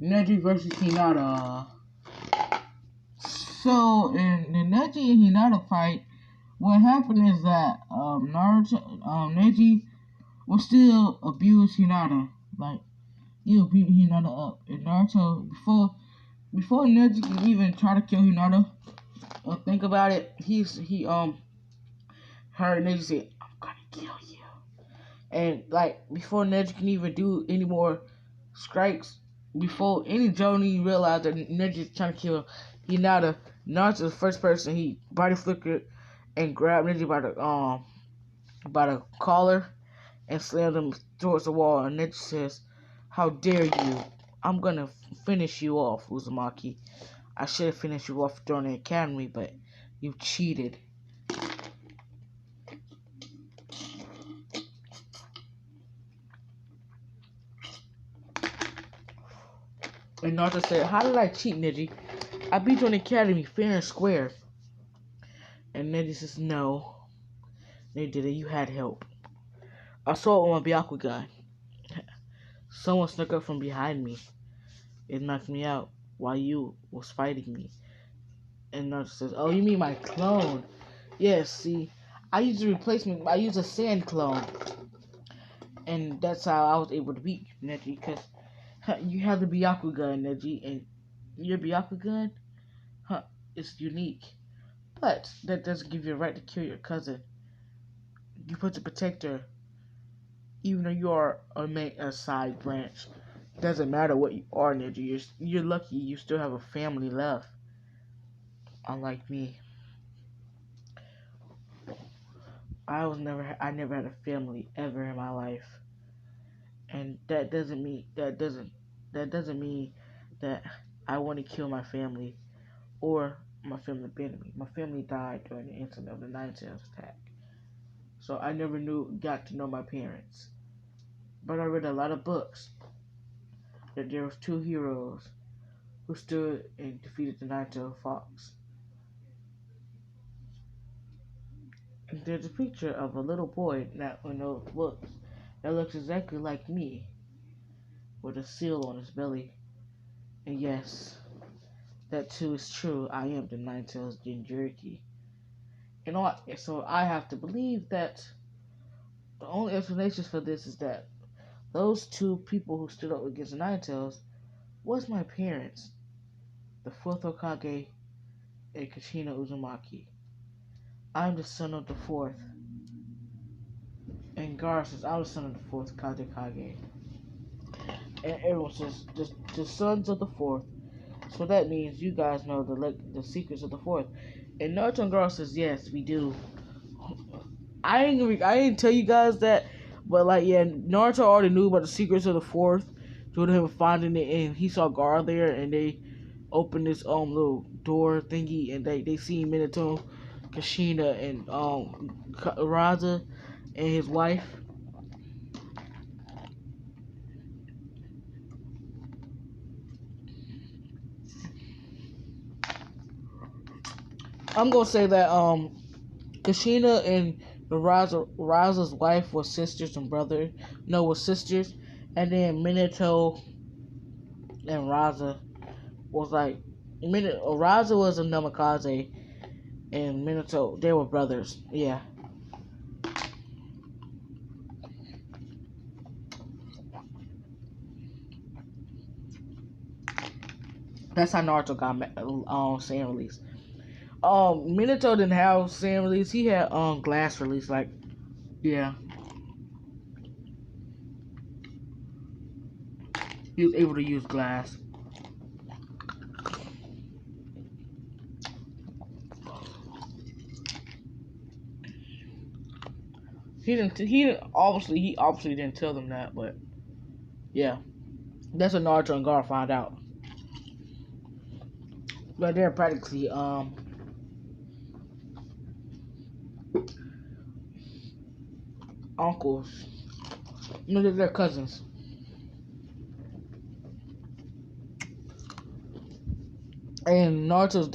[SPEAKER 1] Neji versus Hinata. So in the Neji and Hinata fight, what happened is that Neji will still abuse Hinata. Like, he'll beat Hinata up. And Naruto, before Neji can even try to kill Hinata, think about it, he heard Neji say, "I'm gonna kill you." And like before Neji can even do any more strikes, before any jonin realized that Neji's trying to kill Hinata, Naruto's the first person he body flickered and grabbed Neji by the collar and slammed him towards the wall. And Neji says, "How dare you? I'm gonna finish you off, Uzumaki. I should have finished you off during the academy, but you cheated." And Naruto said, "How did I cheat, Neji? I beat you in the academy fair and square." And Neji says, "No, they did it. You had help. I saw it on my Byakugan. Someone snuck up from behind me. It knocked me out while you was fighting me." And Naruto says, "Oh, you mean my clone? Yes, see, I used a replacement. I used a sand clone. And that's how I was able to beat Neji, because you have the Byakugan, Neji, and your Byakugan, it's unique. But that doesn't give you a right to kill your cousin. You put to protect her, even though you are a side branch. Doesn't matter what you are, Neji. You're lucky you still have a family left. Unlike me, I never had a family ever in my life, and that doesn't mean that I want to kill my family or my family abandoned me. My family died during the incident of the Nine Tails attack, so I never got to know my parents. But I read a lot of books that there was two heroes who stood and defeated the Nine-Tailed Fox. And there's a picture of a little boy that looks exactly like me, with a seal on his belly. And yes, that too is true. I am the Nine-Tails Jinchuriki. So I have to believe that the only explanation for this is that those two people who stood up against the Nine-Tails was my parents, the fourth Hokage and Kushina Uzumaki. I'm the son of the fourth, and Gar says I'm the son of the fourth Kage. And everyone says the sons of the fourth. So that means you guys know the secrets of the fourth. And Naruto and Gar says yes, we do. I didn't tell you guys that, but like yeah, Naruto already knew about the secrets of the fourth due to him finding it, and he saw Gar there, and they opened this little door thingy, and they see Minato, Kushina, and Raza and his wife. I'm gonna say that Kushina and Raza's wife was sisters and brother. No, was sisters, and then Minato and Raza was like Raza was a Namikaze, and Minato they were brothers. Yeah, that's how Naruto got sand release. Minato didn't have sand release. He had glass release. Like yeah, he was able to use glass. He obviously didn't tell them that, but yeah, that's what Naruto and Gar found out. But they're practically uncles. No, they're cousins. And Naruto's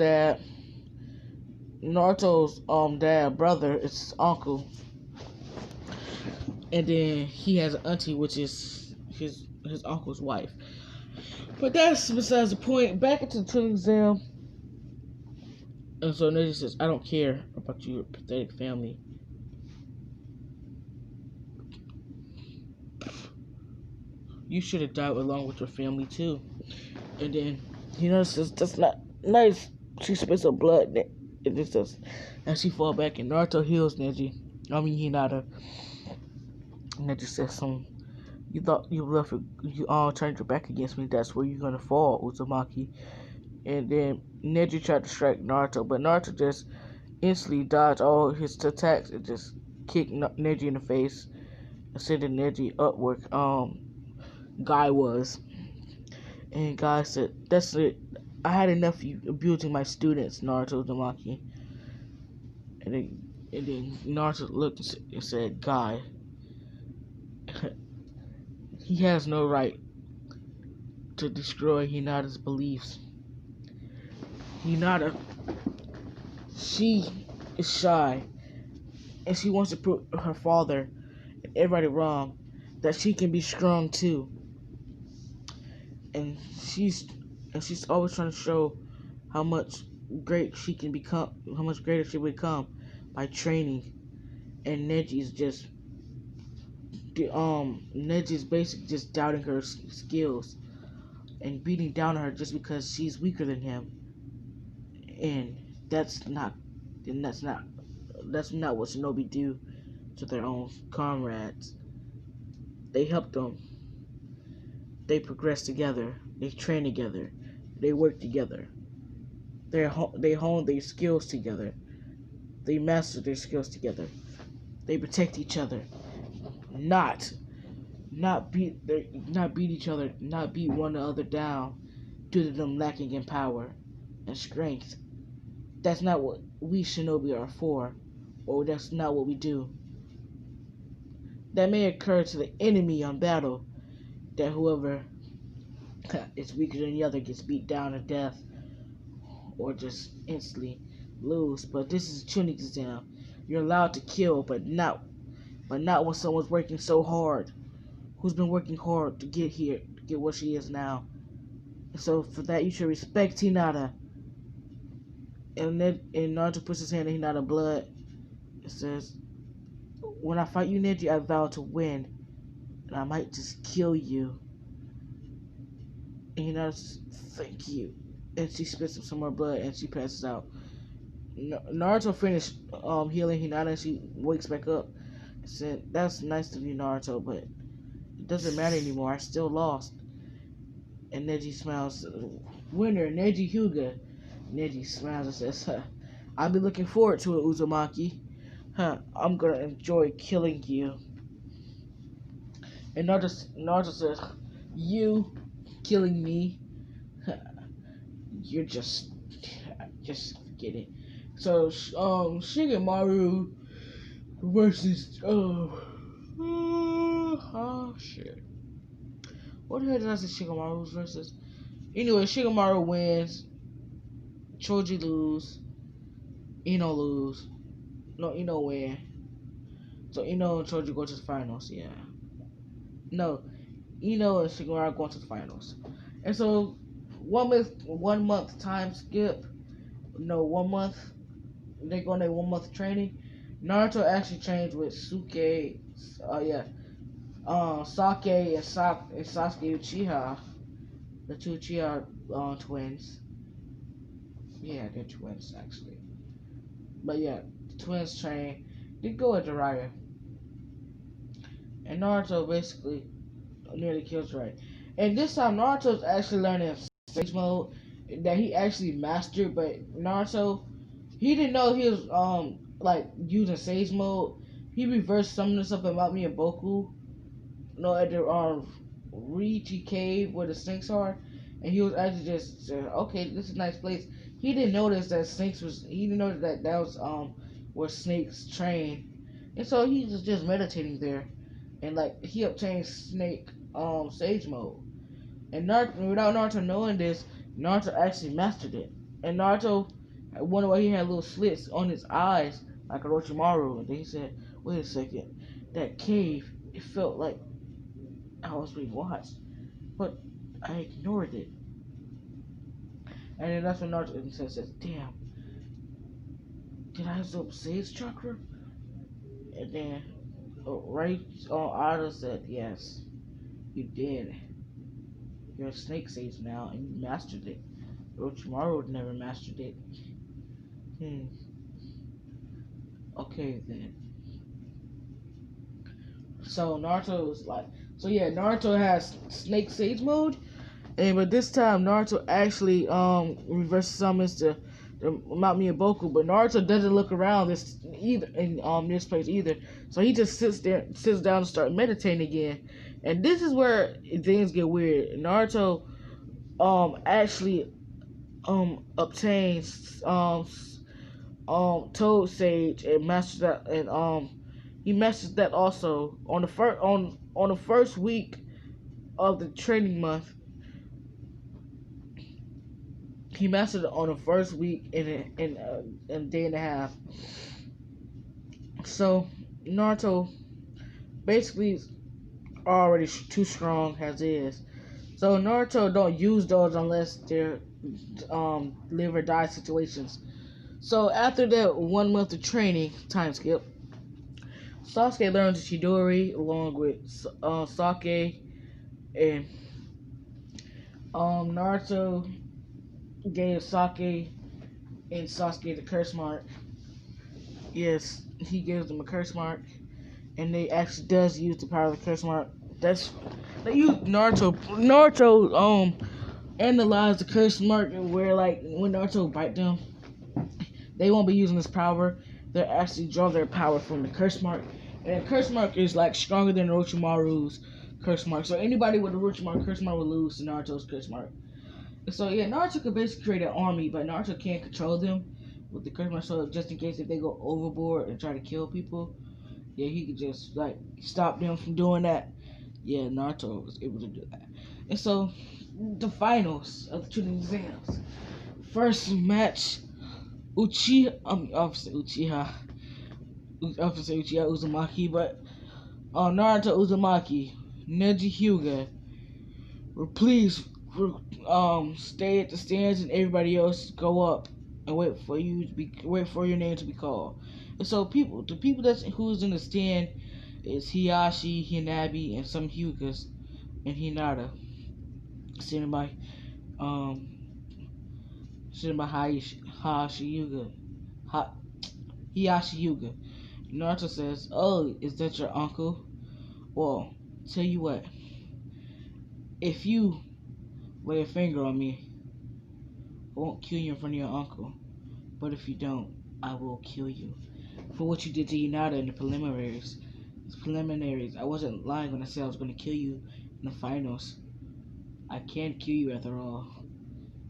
[SPEAKER 1] dad brother is his uncle, and then he has an auntie which is his uncle's wife. But that's besides the point. Back into the Chunin exam, and so Neji says, "I don't care about your pathetic family. You should have died along with your family too." And then he notices that's not nice. She spits her blood. It just does, and she fall back. And Naruto heals Neji. I mean Hinata. And Neji says, "Some you thought you all turned your back against me. That's where you're gonna fall, Uzumaki." And then Neji tried to strike Naruto, but Naruto just instantly dodged all his attacks and just kicked Neji in the face and sending Neji up where Guy was. And Guy said, "That's it. I had enough of you abusing my students, Naruto Uzumaki." And then Naruto looked and said, "Guy, he has no right to destroy Hinata's beliefs. Hinata, she is shy, and she wants to prove her father and everybody wrong that she can be strong too. And she's always trying to show how much great she can become, how much greater she will become by training. And Neji's basically just doubting her skills and beating down on her just because she's weaker than him. And that's not that's not what shinobi do to their own comrades. They help them. They progress together. They train together. They work together. They hone their skills together. They master their skills together. They protect each other. Not beat each other. Not beat one another down due to them lacking in power and strength. That's not what we shinobi are for, or that's not what we do. That may occur to the enemy on battle, that whoever is weaker than the other gets beat down to death or just instantly lose. But this is a Chunin exam. You're allowed to kill, but not when someone's working so hard. Who's been working hard to get here, to get what she is now. And so for that, you should respect Hinata. And Naruto puts his hand in Hinata's blood. It says, "When I fight you, Neji, I vow to win, and I might just kill you." And Hinata says, "Thank you." And she spits up some more blood, and she passes out. Naruto finished healing Hinata, and she wakes back up. And said, "That's nice of you, Naruto, but it doesn't matter anymore. I still lost." And Neji smiles. "Winner, Neji Hyuga." Neji smiles and says, "I'll be looking forward to it, Uzumaki. I'm gonna enjoy killing you." And Naruto says, "You killing me? You're just forget it." So, Shigemaru versus, shit. What the hell did I say Shigemaru versus? Anyway, Shigemaru wins, Choji lose, Ino lose. No, Ino win. So Ino and Choji go to the finals, yeah. No, Ino and Shigemaru going to the finals. And so 1 month time skip. No, 1 month. They go on their 1 month training. Naruto actually trains with Sake and Sasuke Uchiha, the two Uchiha twins. Yeah, they're twins actually. But yeah, the twins train. They go at Jiraiya, and Naruto basically nearly kills Jiraiya. And this time Naruto's actually learning Sage Mode that he actually mastered, but Naruto, he didn't know he was like using Sage Mode. He reversed some of the stuff about me and Boku. No, at the Riichi cave where the snakes are, and he was actually just saying, "Okay, this is a nice place." He didn't notice that snakes was. He didn't notice that was where snakes train, and so he was just meditating there, and like he obtained snake sage mode, and Naruto, without Naruto knowing this, Naruto actually mastered it, and Naruto wonder why he had little slits on his eyes like Orochimaru, and then he said, "Wait a second, that cave, it felt like I was being watched, but I ignored it." And then that's when Naruto says, "Damn, did I absorb Sage Chakra?" And then right Ada said, "Yes, you did. You're a Snake Sage now, and you mastered it. Orochimaru never mastered it." Okay then. So Naruto was like, so yeah, Naruto has Snake Sage mode. And but this time Naruto actually reverse summons the Mount Miyaboku, but Naruto doesn't look around this either in this place either. So he just sits down and start meditating again. And this is where things get weird. Naruto actually obtains Toad Sage and masters that, and he masters that also on the first week of the training month. He mastered it on the first week in a day and a half. So Naruto basically is already too strong as is. So Naruto don't use those unless they're live or die situations. So after that 1 month of training time skip, Sasuke learns Chidori along with Sake, and Naruto gave Sake and Sasuke the curse mark. Yes, he gives them a curse mark, and they actually does use the power of the curse mark. They use Naruto analyzed the curse mark, where like when Naruto bite them, they won't be using this power. They actually draw their power from the curse mark, and the curse mark is like stronger than Orochimaru's curse mark. So anybody with Orochimaru curse mark will lose to Naruto's curse mark. So yeah, Naruto could basically create an army, but Naruto can't control them with the curse mark. So just in case if they go overboard and try to kill people, yeah, he could just like stop them from doing that. Yeah, Naruto was able to do that. And so the finals of the Chunin exams. First match, obviously Uchiha I was say Uchiha Uzumaki, but Naruto Uzumaki, Neji Hyuga, please stay at the stands and everybody else go up and wait for your name to be called. And so the people who's in the stand is Hiyashi, Hinabi, and some Hyugas and Hinata sitting by um sitting by Hayashi Hyuga. Ha, Hiyashi Hyuga. Naruto says, "Oh, is that your uncle? Well, tell you what, if you lay a finger on me, I won't kill you in front of your uncle. But if you don't, I will kill you for what you did to Hinata in the preliminaries. Preliminaries. I wasn't lying when I said I was going to kill you in the finals. I can kill you after all,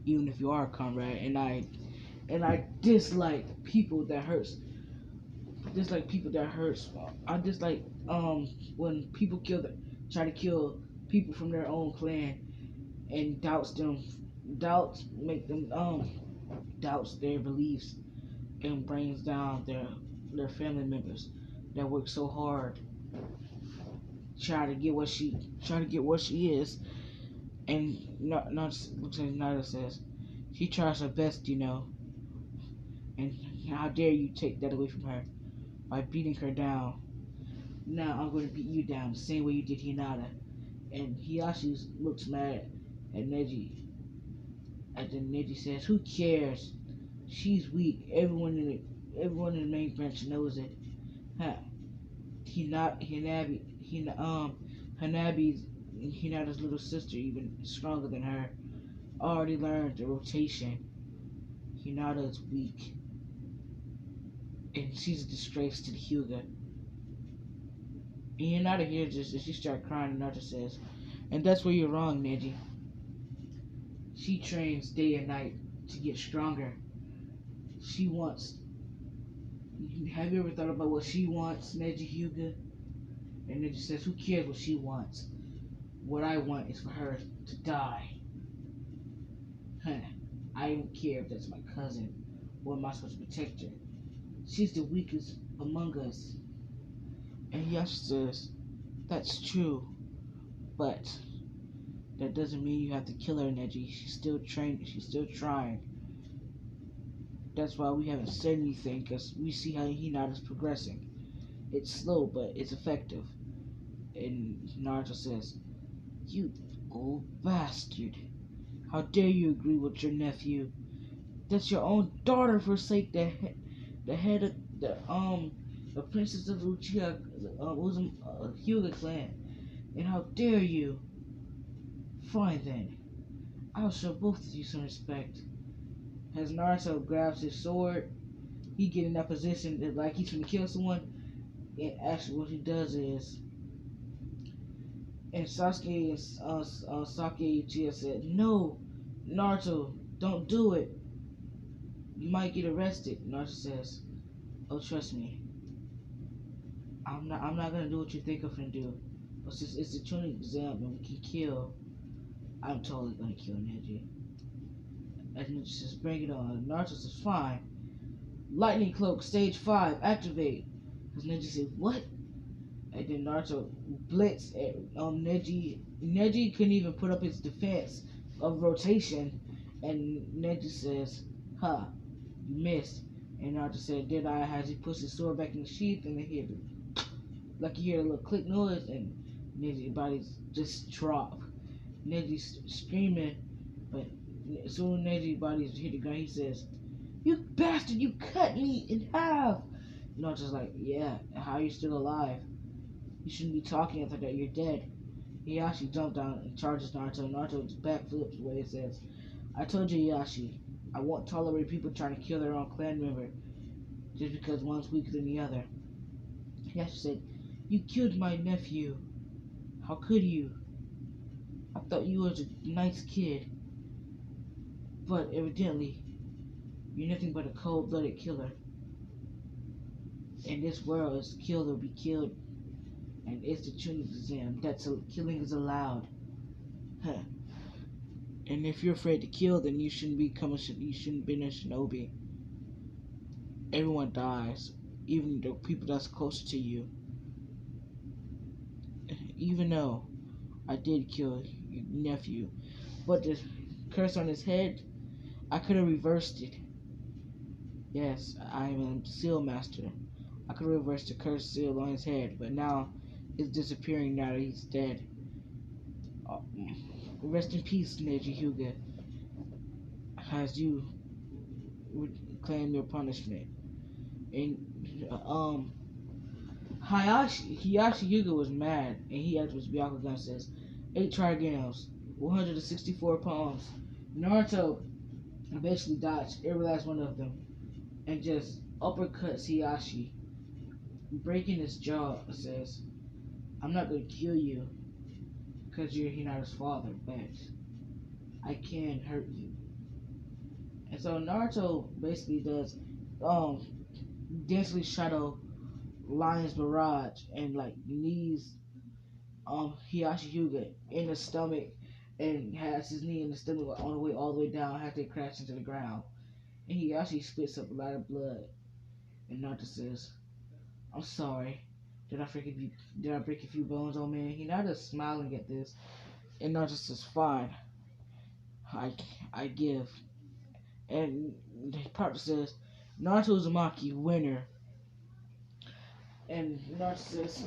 [SPEAKER 1] even if you are a comrade. And I dislike people that hurts. Dislike people that hurts. I dislike when people try to kill people from their own clan and doubts their beliefs and brings down their family members that work so hard try to get what she is. And not Lieutenant Nada says she tries her best, and how dare you take that away from her by beating her down. Now I'm going to beat you down the same way you did Hinata. And Hiyashi looks mad at Neji, and then Neji says, "Who cares? She's weak. Everyone in the main branch knows it." Huh. Hanabi's Hinata's little sister, even stronger than her, already learned the rotation. Hinata is weak, and she's a disgrace to the Hyuga. And Hinata hears this, and she starts crying, and Naruto says, "And that's where you're wrong, Neji. She trains day and night to get stronger. She wants... Have you ever thought about what she wants, Neji Hyuga?" And Neji says, "Who cares what she wants? What I want is for her to die. Huh. I don't care if that's my cousin. Or am I supposed to protect her? She's the weakest among us." And Yash says, "That's true, but that doesn't mean you have to kill her, Neji. She's still training. She's still trying. That's why we haven't said anything, because we see how Hinata's progressing. It's slow, but it's effective." And Naruto says, "You old bastard. How dare you agree with your nephew? That's your own daughter forsake the head of the princess of Uchiha Hyuga clan. And how dare you? Fine then. I'll show both of you some respect." As Naruto grabs his sword, he get in that position that like he's gonna kill someone. And actually, what he does is, and Sasuke Uchiha said, "No, Naruto, don't do it. You might get arrested." Naruto says, "Oh, trust me, I'm not gonna do what you think I'm gonna do. It's a Chunin exam and we can kill. I'm totally gonna kill Neji." And Neji says, "Bring it on." Naruto says, "Fine. Lightning Cloak, stage 5, activate." Because Neji says, "What?" And then Naruto blitz at Neji. Neji couldn't even put up his defense of rotation. And Neji says, "Ha, you missed." And Naruto said, "Did I?" As he puts his sword back in the sheath, and they hear like you hear a little click noise, and Neji's body's just drop. Neji's screaming, but as soon as Neji's body hit the ground, he says, "You bastard, you cut me in half." Naruto's like, "Yeah, how are you still alive? You shouldn't be talking after that, you're dead." Hiyashi jumps down and charges Naruto. Naruto just backflips away and says, "I told you, Hiyashi, I won't tolerate people trying to kill their own clan member just because one's weaker than the other." Hiyashi said, "You killed my nephew. How could you? I thought you was a nice kid. But evidently, you're nothing but a cold-blooded killer. In this world, it's kill or be killed, and it's the Chunin exam. Killing is allowed. Huh. And if you're afraid to kill, then you shouldn't be a shinobi. Everyone dies. even the people that's closer to you. Even though I did kill your nephew, but the curse on his head, I could have reversed it. Yes, I am a seal master. I could have reversed the curse seal on his head, but now it's disappearing now that he's dead. Uh, Rest in peace, Neji Hyuga, as you claim your punishment. And Hiyashi Yuga was mad, and he asked his Byakugan says, 8 trigrams, 164 poems. Naruto basically dodged every last one of them and just uppercuts Hiyashi, breaking his jaw. Says, I'm not gonna kill you because you're Hinata's father, but I can hurt you. And so Naruto basically does Densely Shadow Lion's Barrage and like knees Hiyashi Hyuga in the stomach and has his knee in the stomach on the way all the way down after they crash into the ground. And he actually spits up a lot of blood. And Naruto says, I'm sorry. Did I break a few bones, old man? Hinata's smiling at this. And Naruto says, fine. I I give. And the part says, Naruto Uzumaki, winner. And Naruto says,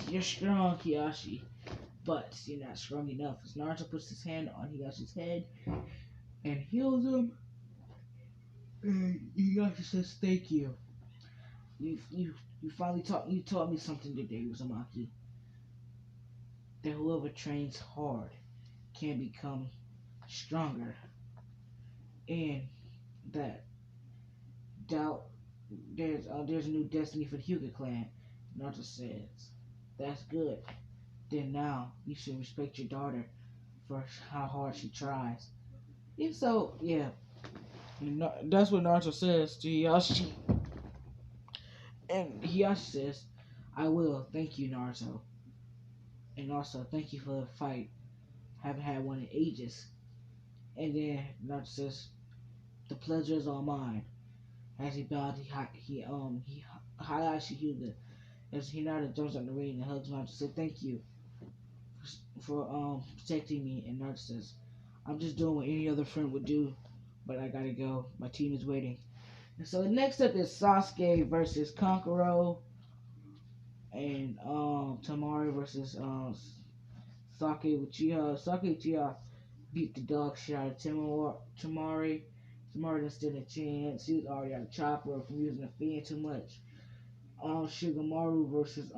[SPEAKER 1] you're strong, Hiyashi. But you're not strong enough. As Naruto puts his hand on Hiyashi's head and heals him. And Hiyashi says, thank you. You finally taught me something today, Uzumaki. That whoever trains hard can become stronger. And that doubt there's a new destiny for the Hyuga clan. Naruto says, that's good. Then now you should respect your daughter for how hard she tries. And so, yeah, that's what Naruto says to Hiyashi. And Hiyashi says, I will. Thank you, Naruto. And also, thank you for the fight. Haven't had one in ages. And then Naruto says, the pleasure is all mine. As he bowed, Hayashi Hyuga. As Hinata jumps on the ring and hugs Naruto, said, thank you for protecting me. And Naruto says, I'm just doing what any other friend would do, but I gotta go. My team is waiting. And so next up is Sasuke versus Kankuro, and Tamari versus Sake Uchiha. Sake Uchiha beat the dog shit out of Tamari. Tamari didn't stand a chance. He was already out of chopper from using the fan too much. Shigemaru versus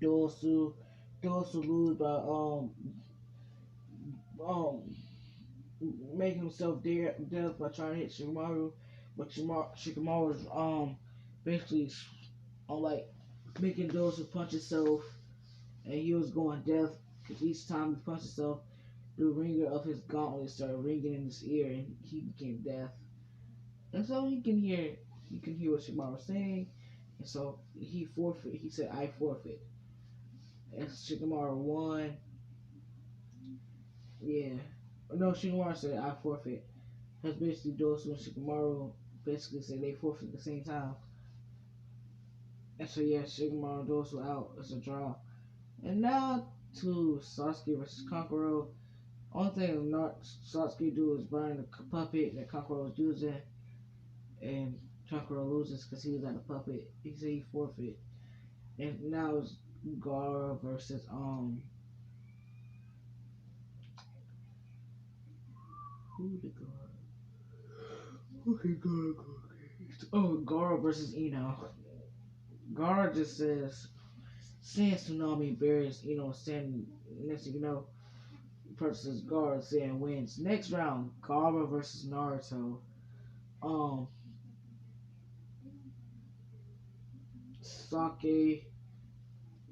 [SPEAKER 1] Dosu. Dosu lose by um making himself death by trying to hit Shigemaru, but Shigemaru was basically like making Dosu punch himself, and he was going deaf because each time he punched himself, the ringer of his gauntlet started ringing in his ear, and he became deaf. And so he can hear what Shigemaru was saying, and so he forfeit. He said, "I forfeit." And Shigemaru won. Yeah. No, Shigemaru said, "I forfeit." That's basically Dosu and Shikamaru basically say they forfeit at the same time. And so yeah, Shikamaru and Dosu out. It's a draw. And now to Sasuke versus Kankuro. Only thing not Sasuke do is burn the puppet that Kankuro was using, and Kankuro loses because he was at a puppet. He said he forfeit. And now it's Gara versus who the Gara? Okay, Gara. Oh, Gara versus Ino. Gara just says, saying Tsunami buries, saying, next thing you know, versus Gara saying wins. Next round, Gara versus Naruto. Sake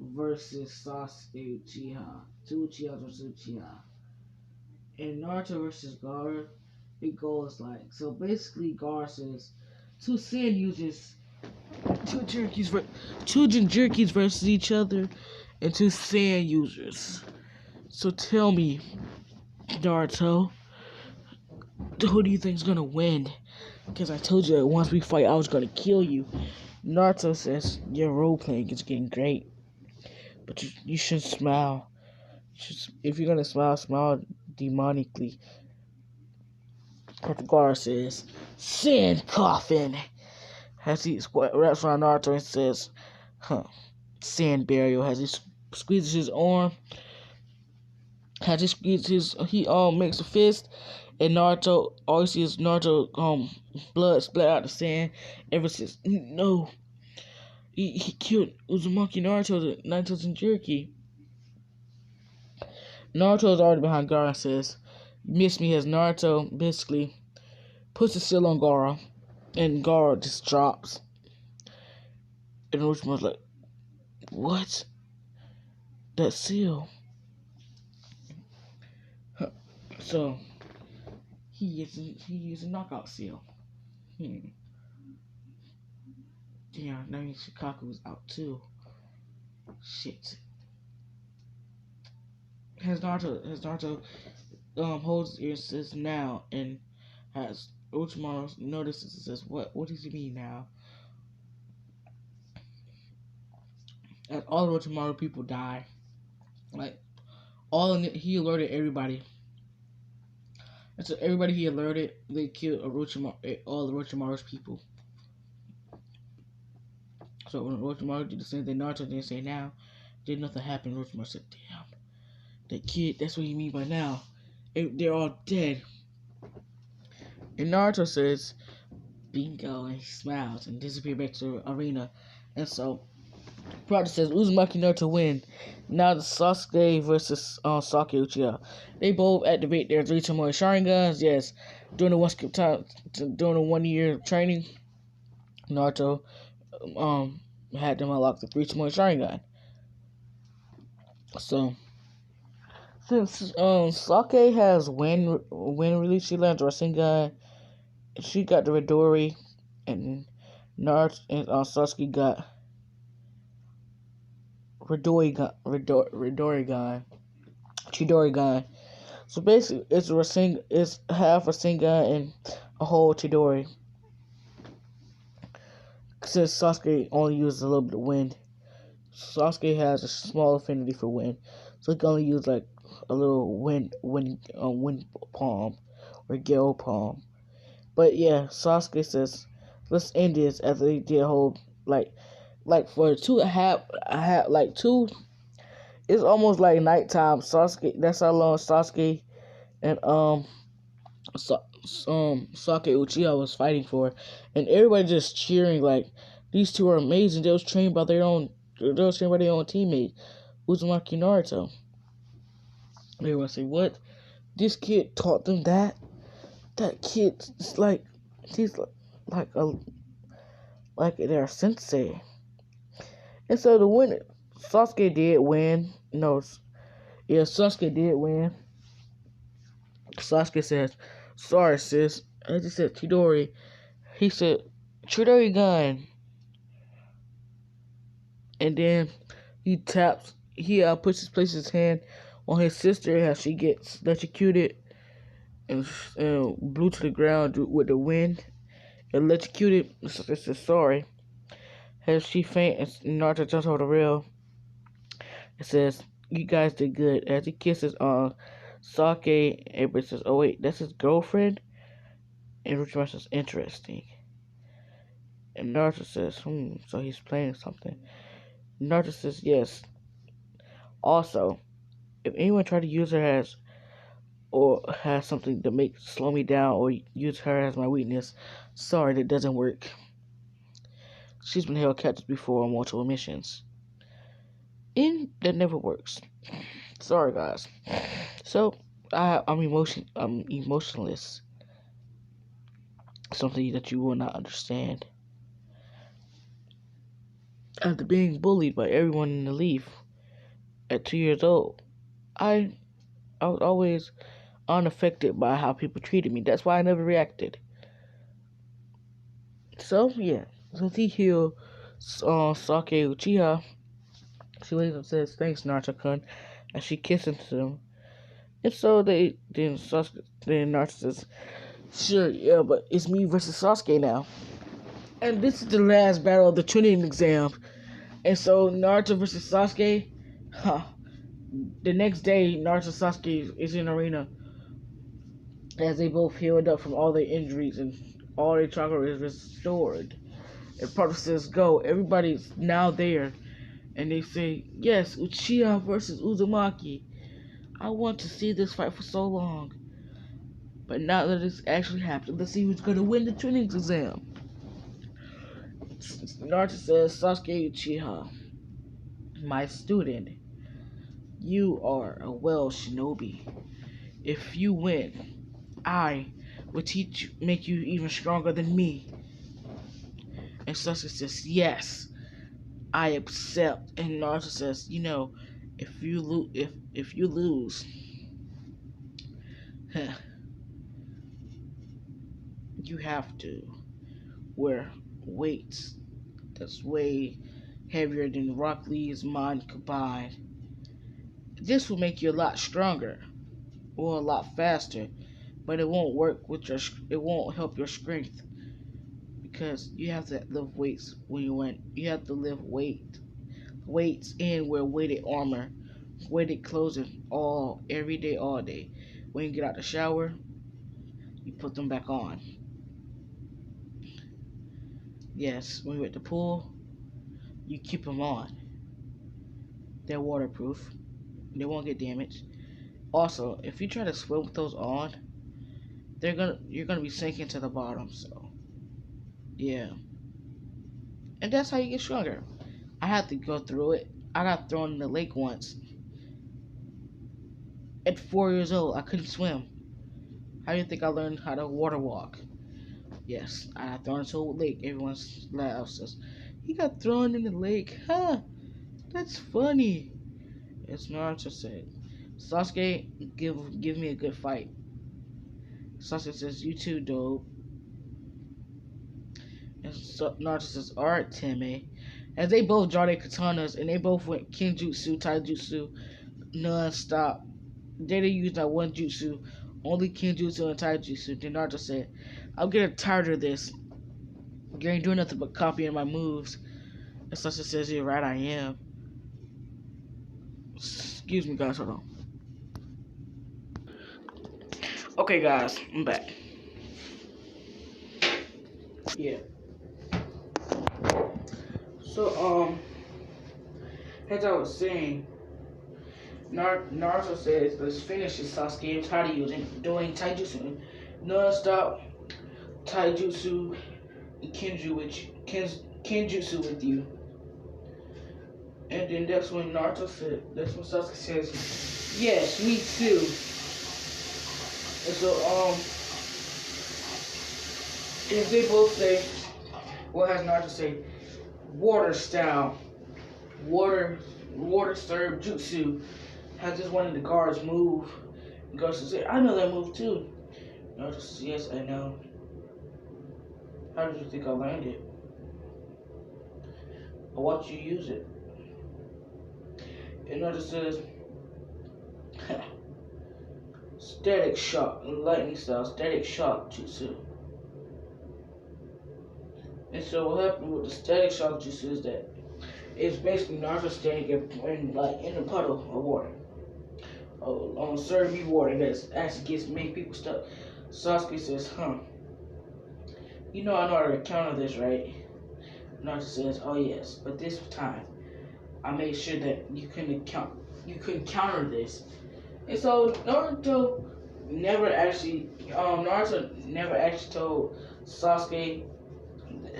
[SPEAKER 1] versus Sasuke Uchiha. Two Uchihas versus Uchiha. And Naruto versus Gara, it goes like, so basically Gara says, two Saiyan users, two Jinchurikis versus each other, and two Saiyan users. So tell me, Naruto, who do you think's gonna win? Because I told you that once we fight, I was gonna kill you. Naruto says your role playing is getting great, but you should smile. If you're gonna smile, smile demonically. Katagara says, "Sand coffin." As he wraps around Naruto and says, "Huh, sand burial." As he squeezes his arm, as he squeezes he makes a fist, and Naruto all you see is Naruto blood splat out the sand. Ever since no, he killed Uzumaki Naruto, the Naruto Jinchuriki. Naruto is already behind Gaara and says, "You missed me." As Naruto basically puts the seal on Gaara, and Gaara just drops. And Orochimaru's like, "What? That seal?" So he used a knockout seal. Damn, that means Shikaku's out too. Shit. Has Naruto holds his ears says now, and has Orochimaru notices and says, What does he mean now?" As all Orochimaru people die. Like he alerted everybody. And so everybody he alerted, they killed all Orochimaru's people. So when Orochimaru did the same thing Naruto didn't say now, did nothing happen. Orochimaru said, "Damn, that kid, that's what you mean by now. They're all dead." And Naruto says, "Bingo," and he smiles and disappears back to the arena. And so Project says Uzumaki Naruto win. Now the Sasuke versus Sake Uchiha. They both activate their 3 Tomoe Sharingans. Yes, during the 1 year training, Naruto had them unlock the 3 Tomoe Sharingan. So since Sake has wind release, she lands Rasengan. She got the Midori, and Naruto and Sasuke got Chidorigan. So basically, it's half Rasengan and a whole Chidori. Since Sasuke only uses a little bit of wind, Sasuke has a small affinity for wind, so he can only use like a little wind palm or gale palm. But yeah, Sasuke says, "Let's end this." After they did a whole like for two like two. It's almost like nighttime. Sasuke. That's how long Sasuke and Sake Uchiha was fighting for, and everybody just cheering like these two are amazing. They was trained by their own. They was trained by their own teammate, Uzumaki Naruto. Everyone say, "What? This kid taught them that? That kid is like he's like their sensei." And so the winner, Sasuke did win. No, yeah, Sasuke did win. Sasuke says, "Sorry, sis." As he said, Chidori. He said, "Chidori gun." And then he places his hand on his sister as she gets electrocuted and blew to the ground with the wind. Electrocuted. Sister says, "Sorry." As she faints, and Naruto jumps over the rail. It says, "You guys did good." As he kisses on Sake, everybody says, "Oh wait, that's his girlfriend?" And Orochimaru says, "Interesting." And Naruto says, so he's playing something. Naruto says, "Yes. Also, if anyone try to use her as or has something to slow me down or use her as my weakness, sorry, that doesn't work. She's been held captive before on multiple missions. And that never works. Sorry, guys." So I'm emotionless. Something that you will not understand. After being bullied by everyone in the Leaf at 2 years old, I was always unaffected by how people treated me. That's why I never reacted. So yeah, since he healed Sake Uchiha, she later and says, "Thanks, Naruto-kun," and she kisses him. And so then Naruto says, Sure, yeah, but it's me versus Sasuke now. And this is the last battle of the Chunin exam. And so Naruto versus Sasuke, huh. The next day, Naruto and Sasuke is in arena as they both healed up from all their injuries and all their chakra is restored. And Papa says, go. Everybody's now there. And they say, yes, Uchiha versus Uzumaki. I want to see this fight for so long. But now that it's actually happened, let's see who's going to win the training exam. Naruto says, Sasuke Uchiha, my student, you are a well shinobi. If you win, I will make you even stronger than me. And Sasuke says, yes, I accept. And Naruto says, if you lose, you have to wear weights that's way heavier than Rock Lee's mind combined. This will make you a lot stronger or a lot faster, but it won't work with it won't help your strength because you have to lift weights when you win. You have to lift weights and wear weighted armor, weighted clothing every day, all day. When you get out the shower, you put them back on. Yes, when you're at the pool, you keep them on. They're waterproof. They won't get damaged. Also, if you try to swim with those on, you're gonna be sinking to the bottom. So yeah, and that's how you get stronger. I had to go through it. I got thrown in the lake once. At 4 years old, I couldn't swim. How do you think I learned how to water walk? Yes, I got thrown into a lake. Everyone's laughs says, he got thrown in the lake. Huh? That's funny. As Naruto said, Sasuke, give me a good fight. Sasuke says, you too, dope. And Naruto says, alright, Teme. As they both draw their katanas and they both went Kenjutsu, Taijutsu, non-stop. They didn't use that one jutsu, only Kenjutsu and Taijutsu. Then Naruto said, I'm getting tired of this. You ain't doing nothing but copying my moves. And Sasuke says, you're right, I am. Excuse me, guys, hold on. Okay, guys, I'm back. Yeah. So, as I was saying, Naruto says, let's finish this, Sasuke. I'm tired of doing taijutsu. Non-stop taijutsu and kenjutsu with you. And then that's when Sasuke says, yes, me too. And so, if they both say, what has Naruto say? Water style. Water serve jutsu. Has this one of the guards move? And goes to say, I know that move too. Naruto says, yes, I know. How did you think I learned it? I watched you use it. And Naruto says, static shock, lightning style, static shock jutsu. And so what happened with the static shock jutsu is that it's basically Naruto standing in a puddle of water. On certain water that actually make people stuck. Sasuke says, you know I know how to counter this, right? Naruto says, oh yes, but this time I made sure that you couldn't counter this. And so Naruto never actually told Sasuke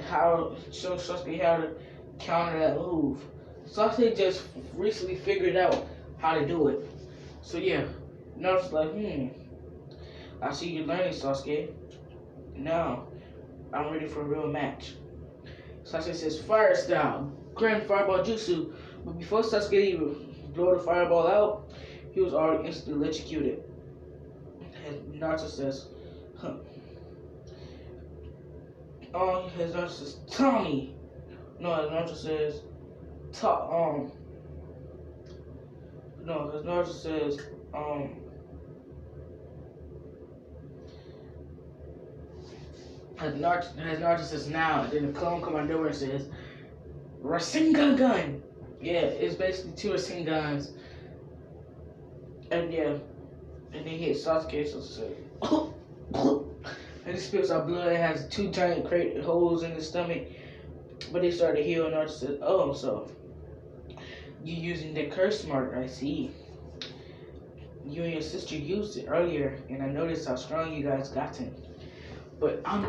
[SPEAKER 1] how to counter that move. Sasuke just recently figured out how to do it. So yeah, Naruto's like, I see you learning, Sasuke. Now I'm ready for a real match. Sasuke says, fire style, grand fireball jutsu. But before Sasuke even blow the fireball out, he was already instantly electrocuted. And Naruto says, his Naruto says, Tommy. No, his Naruto says, no, his Naruto says, Naruto says now, and then the clone come out over and says Rasengan gun. Yeah, it's basically two Rasengans, and yeah, and they hit Sasuke. So and he spits out blood. It has two giant holes in his stomach, but they start to heal. And Naruto says, "Oh, so you using the curse mark? I see. You and your sister used it earlier, and I noticed how strong you guys gotten. But um,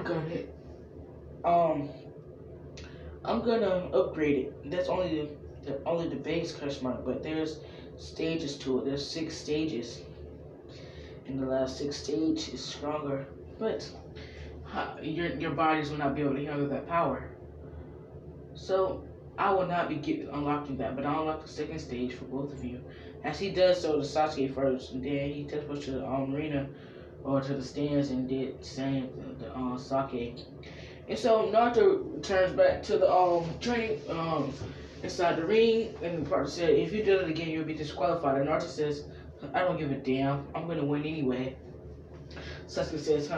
[SPEAKER 1] I'm gonna upgrade it. That's only the base curse mark, but there's stages to it. There's 6 stages, and the last 6 stage is stronger. But your bodies will not be able to handle that power. So I will not be unlocking that, but I'll unlock the 2nd stage for both of you. As he does so to Sasuke first, and then he teleports to the arena or to the stands and did the same to Sake. And so Naruto returns back to the training inside the ring, and the partner said, "If you do it again, you'll be disqualified." And Naruto says, "I don't give a damn. I'm gonna win anyway." Sasuke says,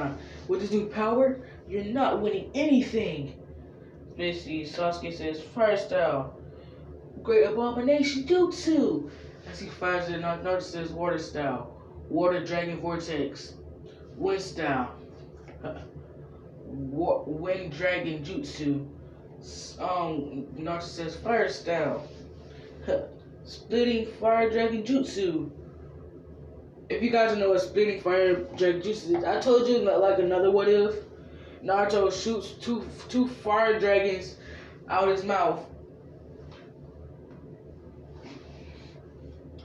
[SPEAKER 1] "With this new power, you're not winning anything." Basically, Sasuke says, "Fire style, great abomination jutsu." As he fires it, Naruto says, "Water style, water dragon vortex, wind style, wind dragon jutsu." Naruto says, "Fire style, splitting fire dragon jutsu." If you guys don't know what splitting fire dragon jutsu is, I told you like another what if. Naruto shoots two fire dragons out his mouth.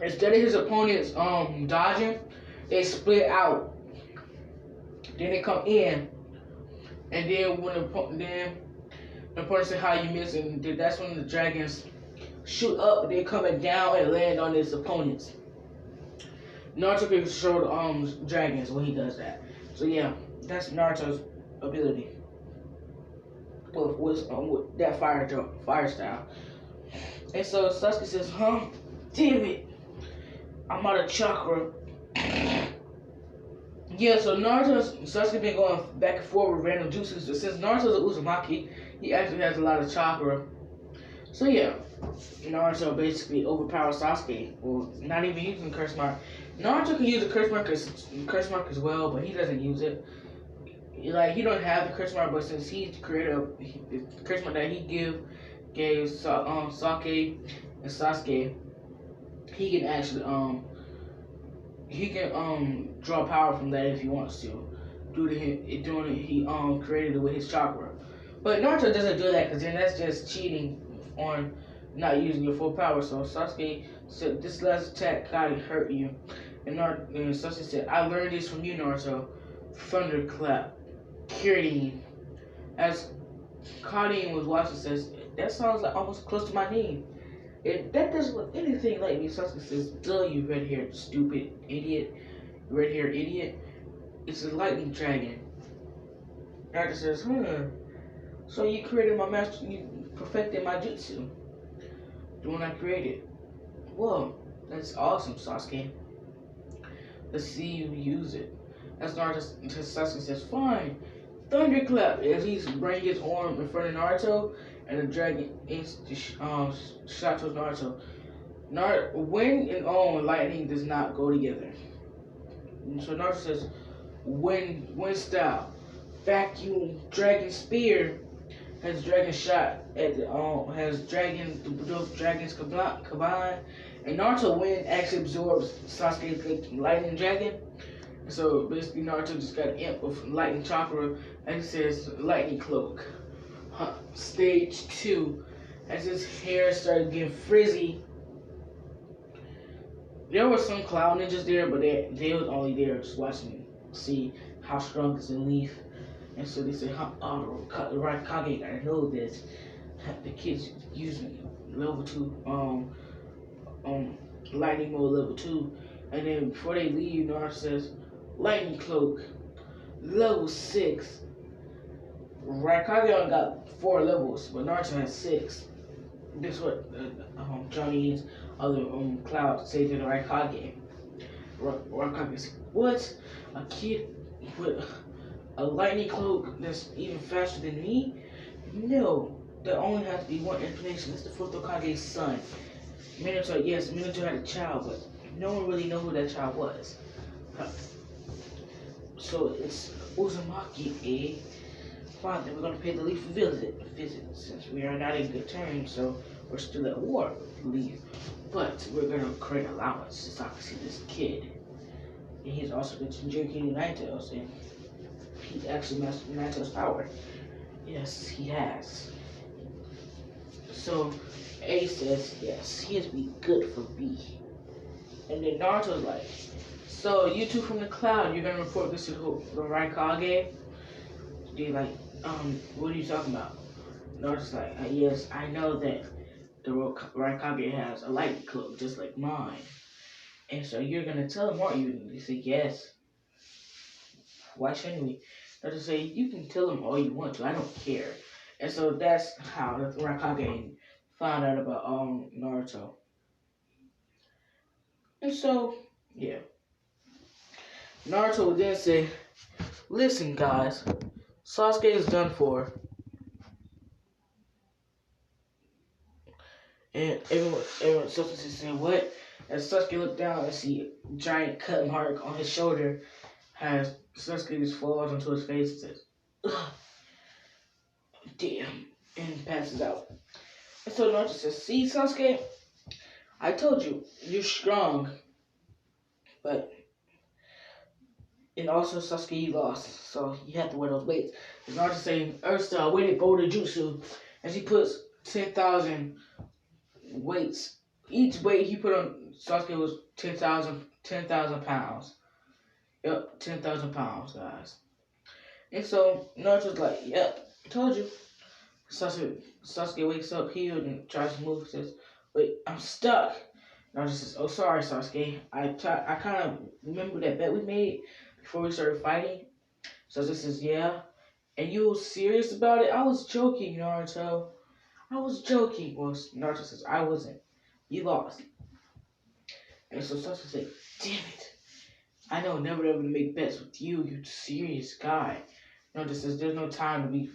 [SPEAKER 1] Instead of his opponents dodging, they split out. Then they come in, and then when the opponent say how you miss, and that's when the dragons shoot up. They coming down and land on his opponents. Naruto can control the dragons when he does that. So yeah, that's Naruto's ability with that fire style. And so Sasuke says, damn it, I'm out of chakra." Yeah, so Sasuke been going back and forth with random jutsus. So since Naruto's an Uzumaki, he actually has a lot of chakra. So yeah, Naruto basically overpowers Sasuke. Well, not even using curse mark. Naruto can use the curse mark as well, but he doesn't use it. Like, he don't have the curse mark, but since he created the curse mark that he gave Sake and Sasuke, he can actually draw power from that if he wants to. He created it with his chakra. But Naruto doesn't do that, because then that's just cheating on not using your full power. So Sasuke said, "This last attack gotta hurt you." And Sasuke said, "I learned this from you, Naruto. Thunderclap. Kirin." As Karin was watching, says, "That sounds like almost close to my name. That doesn't look anything like me." Sasuke says, "Duh, you red-haired stupid idiot. Red-haired idiot. It's a lightning dragon." Naruto says, "So you created my master, you perfected my jutsu. The one I created. Whoa, that's awesome, Sasuke. Let's see you use it." As Sasuke says, "Fine. Thunderclap." As he's bringing his arm in front of Naruto, and the dragon shot towards Naruto. Wind and lightning does not go together. And so Naruto says, wind style, vacuum dragon spear." Has dragon shot at the both dragons combined, and Naruto wind actually absorbs Sasuke's lightning dragon. So basically, Naruto just got an imp of lightning chakra, and he says, "Lightning cloak." Stage 2, as his hair started getting frizzy. There were some cloud ninjas there, but they was only there just watching see how strong is the leaf. And so they said, the Raikage gotta know this. The kids using level 2, lightning mode level 2. And then before they leave, Naruto says, "Lightning cloak, level 6. Raikage only got 4 levels, but Naruto has 6. This is what Johnny's other cloud say to the Raikage. Raikage said, "What? A kid with A lightning cloak that's even faster than me? No. There only has to be one explanation. It's the Futokage's son. Minato, yes, Minato had a child, but no one really know who that child was. So it's Uzumaki, eh? Fine, then we're gonna pay the leaf visit since we are not in good terms, so we're still at war, leave. But we're gonna create allowance to stop see this kid. And he's also been drinking Ninetales, and he actually mastered Ninetales' power. Yes, he has. So A says yes, he has to be good for B. And then Naruto's like, so you two from the cloud, you're gonna report this to the Raikage? They're like, what are you talking about? Naruto's like, yes, I know that the Raikage has a light cloak just like mine. And so you're gonna tell him, aren't you? And they say, yes. Why shouldn't we? Naruto say, you can tell him all you want to, I don't care. And so that's how the Raikage found out about Naruto. And so, yeah. Naruto would then say, listen guys, Sasuke is done for. And everyone starts to say, what? As Sasuke looked down and see a giant cut mark on his shoulder, has Sasuke just falls onto his face and says, ugh, damn, and passes out. And so Naruto says, see Sasuke, I told you, you're strong, but, and also Sasuke, you lost, so you have to wear those weights. And Naruto saying, Earthstar, weighted boulder jutsu, as he puts 10,000 weights. Each weight he put on Sasuke was 10,000 pounds. Yep, 10,000 pounds, guys. And so Naruto's like, yep, told you. Sasuke wakes up healed and tries to move. Says, wait, I'm stuck. Naruto says, oh, sorry, Sasuke. I kind of remember that bet we made before we started fighting. Sasuke says, yeah. And you were serious about it? I was joking, Naruto. I was joking. Well, Naruto says, I wasn't. You lost. And so Sasuke said, damn it. I know never ever to make bets with you, you serious guy. Naruto says, there's no time to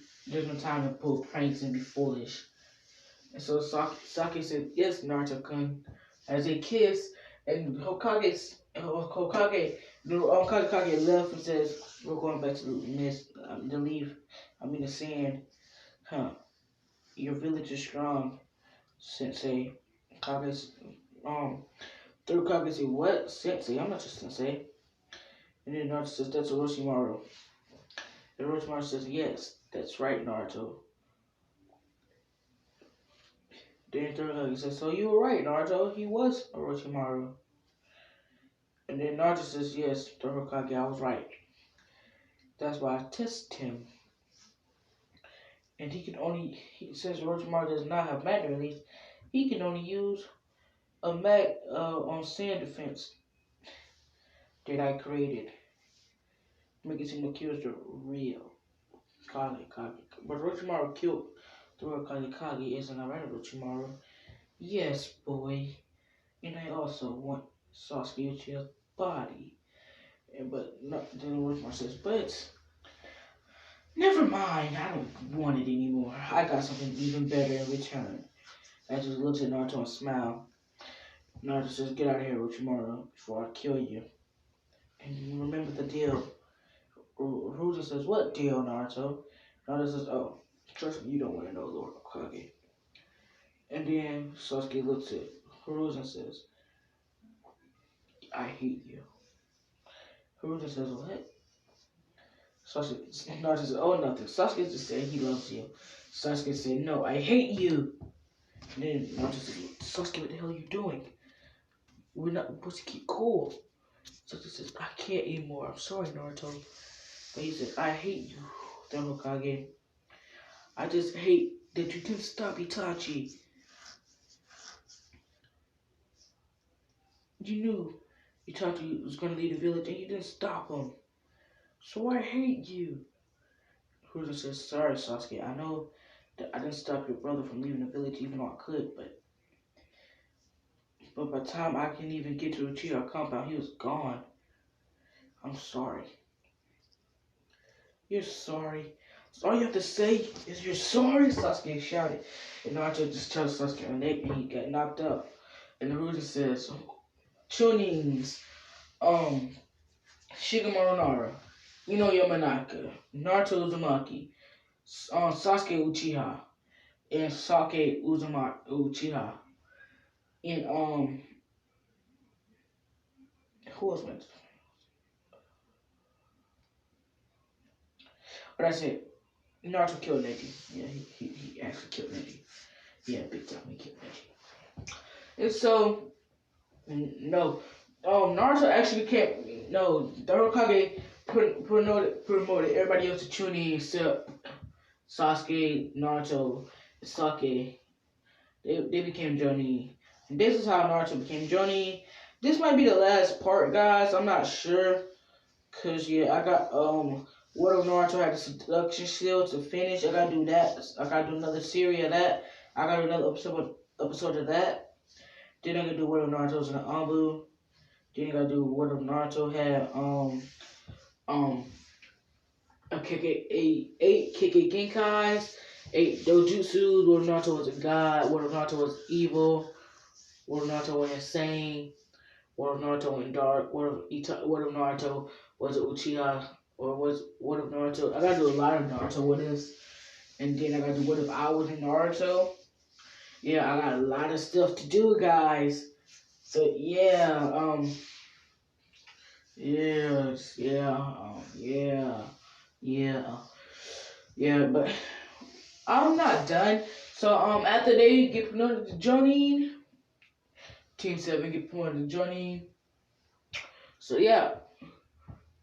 [SPEAKER 1] pull pranks and be foolish. And so Sasuke said, yes, Naruto-kun. As they kiss, and Hokage, the Hokage left and says, we're going back to the leaf, the sand. Huh. Your village is strong, Sensei. Kage, through Kage say, what? Sensei? I'm not just Sensei. And then Naruto says, that's Orochimaru. And Orochimaru says, yes, that's right, Naruto. Then third Kage says, so you were right, Naruto. He was Orochimaru. And then Naruto says, yes, third Kage, I was right. That's why I tested him. And he says Orochimaru does not have magnet release. He can only use a mag on sand defense that I created. Make it seem like he was the real Kage. But Orochimaru killed the real Kage isn't a right Orochimaru. Yes, boy. And I also want Sasuke Uchiha's body. But then Orochimaru says, but never mind, I don't want it anymore. I got something even better in return. I just looks at Naruto and smile. Naruto says, get out of here, Orochimaru, before I kill you. And remember the deal. Hiruzen says, what deal, Naruto? Naruto says, oh, trust me, you don't want to know, Lord Hokage. And then Sasuke looks at Hiruzen and says, I hate you. Hiruzen says, what? Naruto says, oh, nothing. Sasuke just said he loves you. Sasuke said, no, I hate you. And then Naruto says, Sasuke, what the hell are you doing? We're not supposed to keep cool. Sasuke says, I can't anymore. I'm sorry, Naruto. But he said, I hate you, then Hokage. I just hate that you didn't stop Itachi. You knew Itachi was going to lead the village and you didn't stop him. So I hate you. Hiruzen says, sorry, Sasuke. I know that I didn't stop your brother from leaving the village even though I could, but by the time I can even get to the Uchiha compound, he was gone. I'm sorry. You're sorry. So all you have to say is you're sorry, Sasuke shouted. And Naruto just tells Sasuke on the neck and he got knocked up. And Naruto says, Chunins, um, Shikamaru Nara, Ino Yamanaka, Naruto Uzumaki, Sasuke Uchiha, and Sake Uzumaki Uchiha. And who else went? But I said Naruto killed Neji. Yeah, he actually killed Neji. Yeah, big time he killed Neji. And so no, Naruto actually became no. The Hokage promoted everybody else to Chunin except Sasuke, Naruto, Sake. They became jonin. And this is how Naruto became jonin. This might be the last part, guys. I'm not sure. Cause yeah, I got What of Naruto had the seduction shield to finish. I gotta do that. I gotta do another series of that. I gotta do another episode of that. Then I gotta do What of Naruto's in the Ambu. Then I gotta do What of Naruto had um a kick eight Kike Genkais, eight Dojutsus. What of Naruto was a god. What of Naruto was evil. What of Naruto was insane. What of Naruto went dark. What of Naruto was it Uchiha, or was what of Naruto? I gotta do a lot of Naruto what is, and then I gotta do what if I was in Naruto. Yeah, I got a lot of stuff to do, guys. So yeah, yes, yeah, but I'm not done. So after they get promoted to jonin, Team 7 get promoted to jonin. So yeah,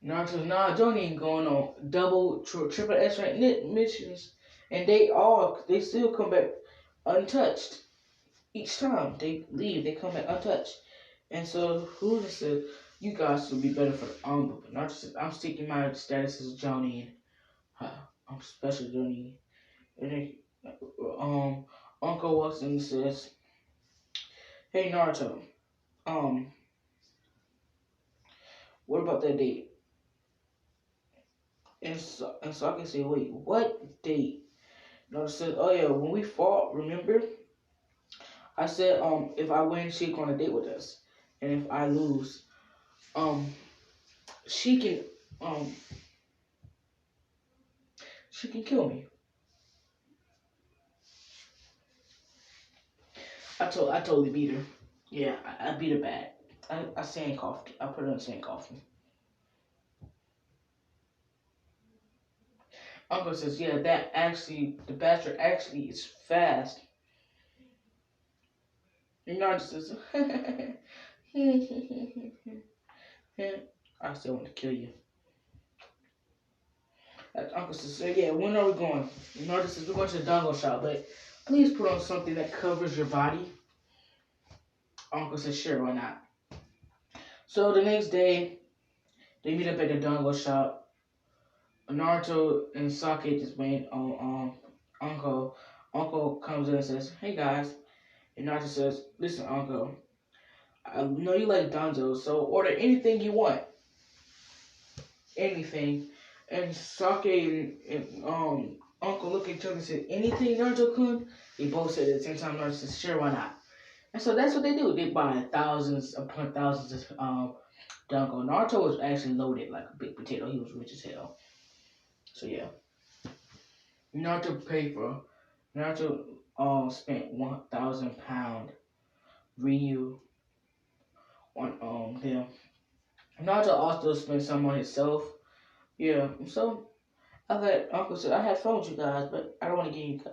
[SPEAKER 1] Naruto's not joining going on double, triple S rank missions, and they still come back untouched each time they leave. They come back untouched, and so Huda said, "You guys would be better for the but Naruto said, "I'm sticking my status as Johnny, and I'm special Johnny." And then Uncle walks in and says, "Hey Naruto, um, what about that date?" And so I can say, "Wait, what date?" Naruto says, "Oh yeah, when we fought, remember? I said, if I win, she go on a date with us, and if I lose, um, she can, um, she can kill me." I totally beat her. Yeah, I beat her bad. I sandcoughed. I put her in sandcoffin. Uncle says, yeah, the bastard actually is fast. And Naruto says, I still want to kill you. Uncle says, so yeah, when are we going? And Naruto says, we're going to the dongo shop, but please put on something that covers your body. Uncle says, sure, why not? So the next day, they meet up at the dongo shop. Naruto and Sake just went on Uncle. Uncle comes in and says, hey guys. And Naruto says, listen, Uncle, I know you like Danzo, so order anything you want. Anything. And Sake and Uncle look at each other and said, anything, Naruto-kun? They both said at the same time. Naruto says, sure, why not? And so that's what they do. They buy thousands upon thousands of Dango. Naruto was actually loaded like a big potato. He was rich as hell. So yeah. Naruto spent 1,000 pound Ryu on them. Naruto also spent some on himself. Yeah, so I let Uncle said I had fun with you guys, but I don't want to get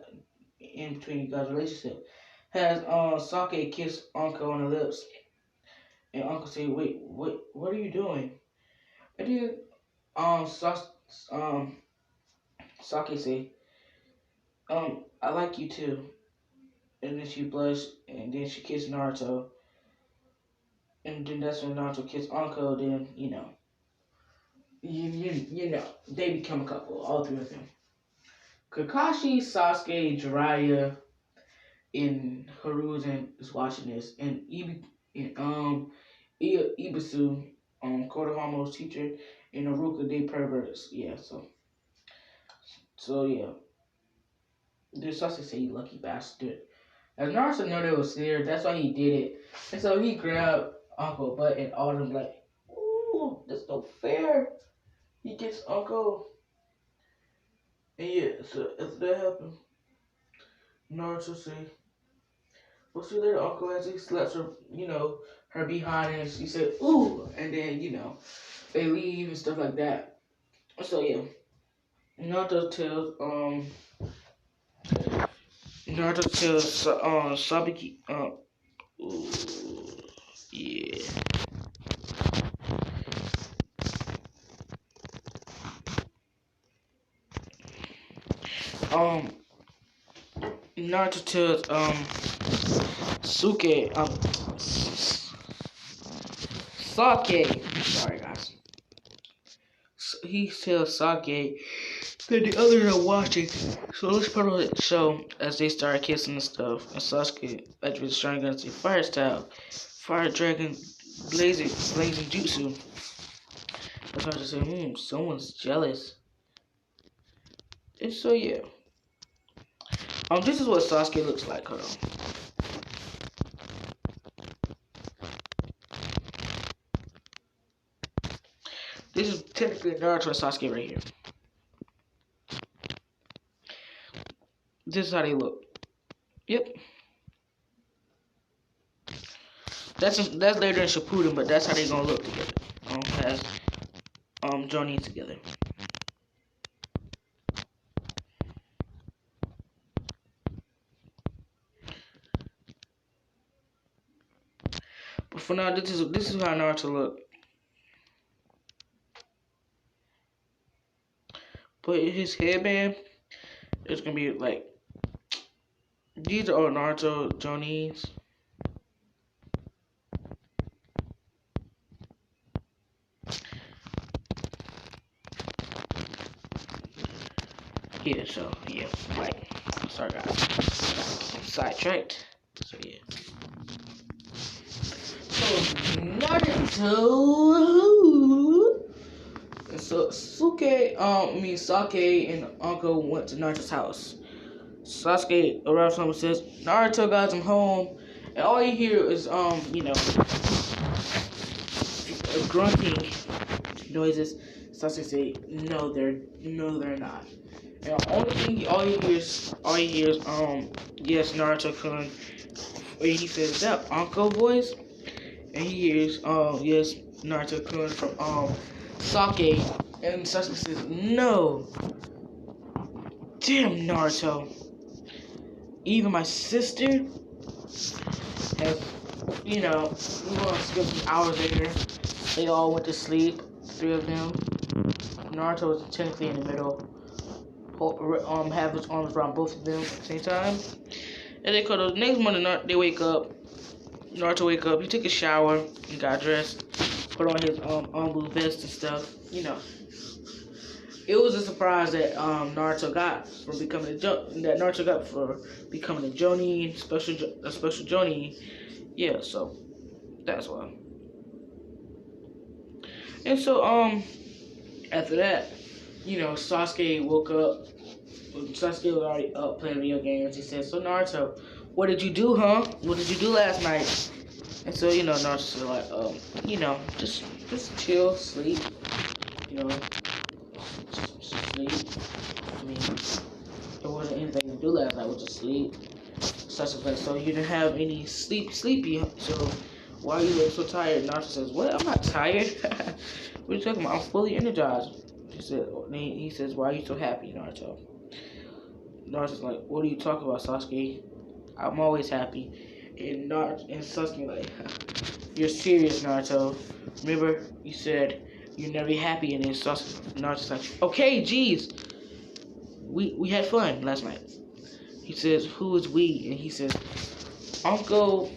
[SPEAKER 1] in between you guys' relationship. Has Sake kissed Uncle on the lips, and Uncle said, "Wait, what are you doing?" And then um Sake said, I like you too. And then she blushed, and then she kissed Naruto, and then that's when Naruto kissed Uncle. Then you know they become a couple, all three of them. Kakashi, Sasuke, Jiraiya, and Hiruzen is watching this, and Ibisu, Kodohamo's teacher, and Haruka, they perverts. Yeah, so So yeah, this Sasuke say, "You lucky bastard." As Naruto knew they was there, that's why he did it. And so he grabbed Uncle Butt and all them like, "Ooh, that's no fair." He gets Uncle, and yeah. So after that happened, Naruto say, "We'll see you later, Uncle." As he slaps her, her behind, and she said, "Ooh," and then they leave and stuff like that. So yeah, Naruto tells Sabiki ooh, yeah. Um Naruto tells Suke Sake, sorry guys. He tells Sake that the others are watching. So let's put on the show as they start kissing and stuff. And Sasuke activates Sharingan and say Fire Style, Fire Dragon, blazing Jutsu. That's why I just say, someone's jealous. And so yeah. This is what Sasuke looks like, hold on. This is technically Naruto and Sasuke right here. This is how they look. Yep. That's later in Shippuden, but that's how they gonna look together. As joining together. But for now, this is how Naruto look. But his headband is gonna be like, these are all Naruto jonins. Yeah, so yeah, like, sorry guys, sidetracked. So yeah. So Naruto. And so Sake and Uncle went to Naruto's house. Sasuke arrives home and says, Naruto got him home, and all you hear is grunting noises. Sasuke say, no, they're not. And the only thing all you hear is yes, Naruto-kun. And he says, is that Uncle voice? And he hears yes, Naruto-kun from Sake. And Sasuke says, no. Damn, Naruto. Even my sister has, we're gonna skip some hours later. They all went to sleep, 3 of them. Naruto was technically in the middle. Have his arms around both of them at the same time. And they call the next morning, they wake up. Naruto wake up, he took a shower, he got dressed, put on his blue vest and stuff, It was a surprise that Naruto got for becoming a jonin, a special jonin. Yeah, so that's why. And so after that, Sasuke woke up. Sasuke was already up playing video games. He said, "So Naruto, what did you do, huh? What did you do last night?" And so Naruto said like, just chill, sleep, just sleep. I mean, there wasn't anything to do last night. Was just sleep. Sasuke's like, so you didn't have any sleepy. So why are you so tired? Naruto says, what? I'm not tired. What are you talking about? I'm fully energized. He says, why are you so happy, Naruto? Naruto's like, what are you talking about, Sasuke? I'm always happy. And Sasuke like, you're serious, Naruto. Remember, you said you're never happy, and then Naruto's like, okay, geez. We had fun last night. He says, who is we? And he says, Uncle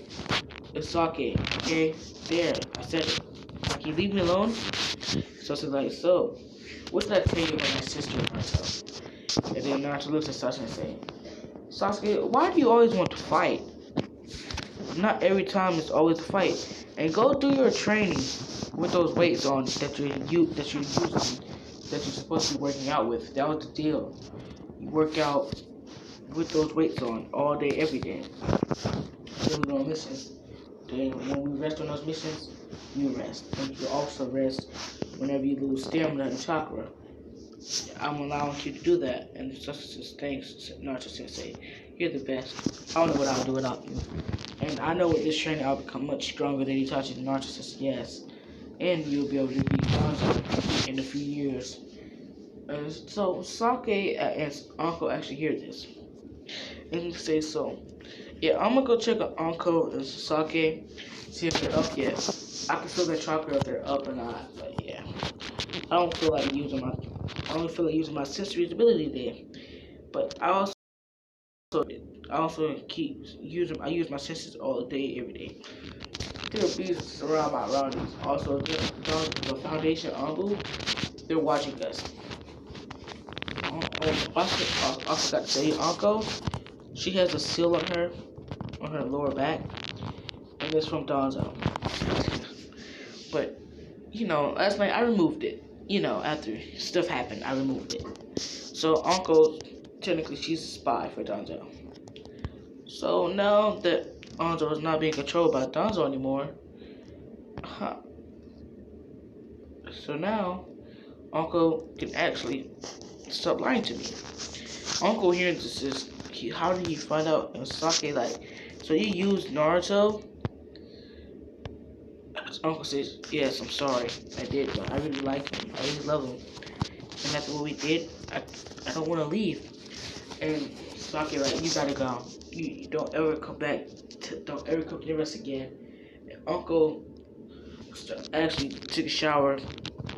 [SPEAKER 1] Sasuke. Okay, there, I said it. Can you leave me alone? Sasuke's like, so, what did I tell you about my sister, Naruto? And then Naruto looks at Sasuke and says, Sasuke, why do you always want to fight? Not every time it's always a fight. And go do your training with those weights on that you're using. that you're supposed to be working out with. That was the deal. You work out with those weights on all day, every day. Then we go on missions. Then when we rest on those missions, you rest. And you also rest whenever you lose stamina and chakra. I'm allowing you to do that. And it's just thanks, Naruto Sensei. You're the best. I don't know what I'll do without you. And I know with this training I'll become much stronger than Itachi. Naruto says yes. And you'll be able to beat Hanzo in a few years. So Sake and Uncle actually hear this. And he says so. Yeah, I'm gonna go check on Uncle and Sake, see if they're up yet. I can feel their chakra if they're up or not, but yeah. I don't feel like using my sensory ability there. But I also keep using I use my senses all day, every day. There are beasts around my surroundings. Also, the Foundation Ambu, they're watching us. I forgot to say, Uncle, she has a seal on her lower back, and it's from Donzo. But, last night I removed it. After stuff happened, I removed it. So, Uncle, technically, she's a spy for Donzo. So, now that Donzo is not being controlled by Donzo anymore, so now, Uncle can actually stop lying to me. Uncle here says, how did you find out? And Sake so you used Naruto? Uncle says, yes, I'm sorry, I did, but I really like him, I really love him. And after what we did, I don't want to leave. And Sake you gotta go. You don't ever come back, don't ever come near us again. And Uncle actually took a shower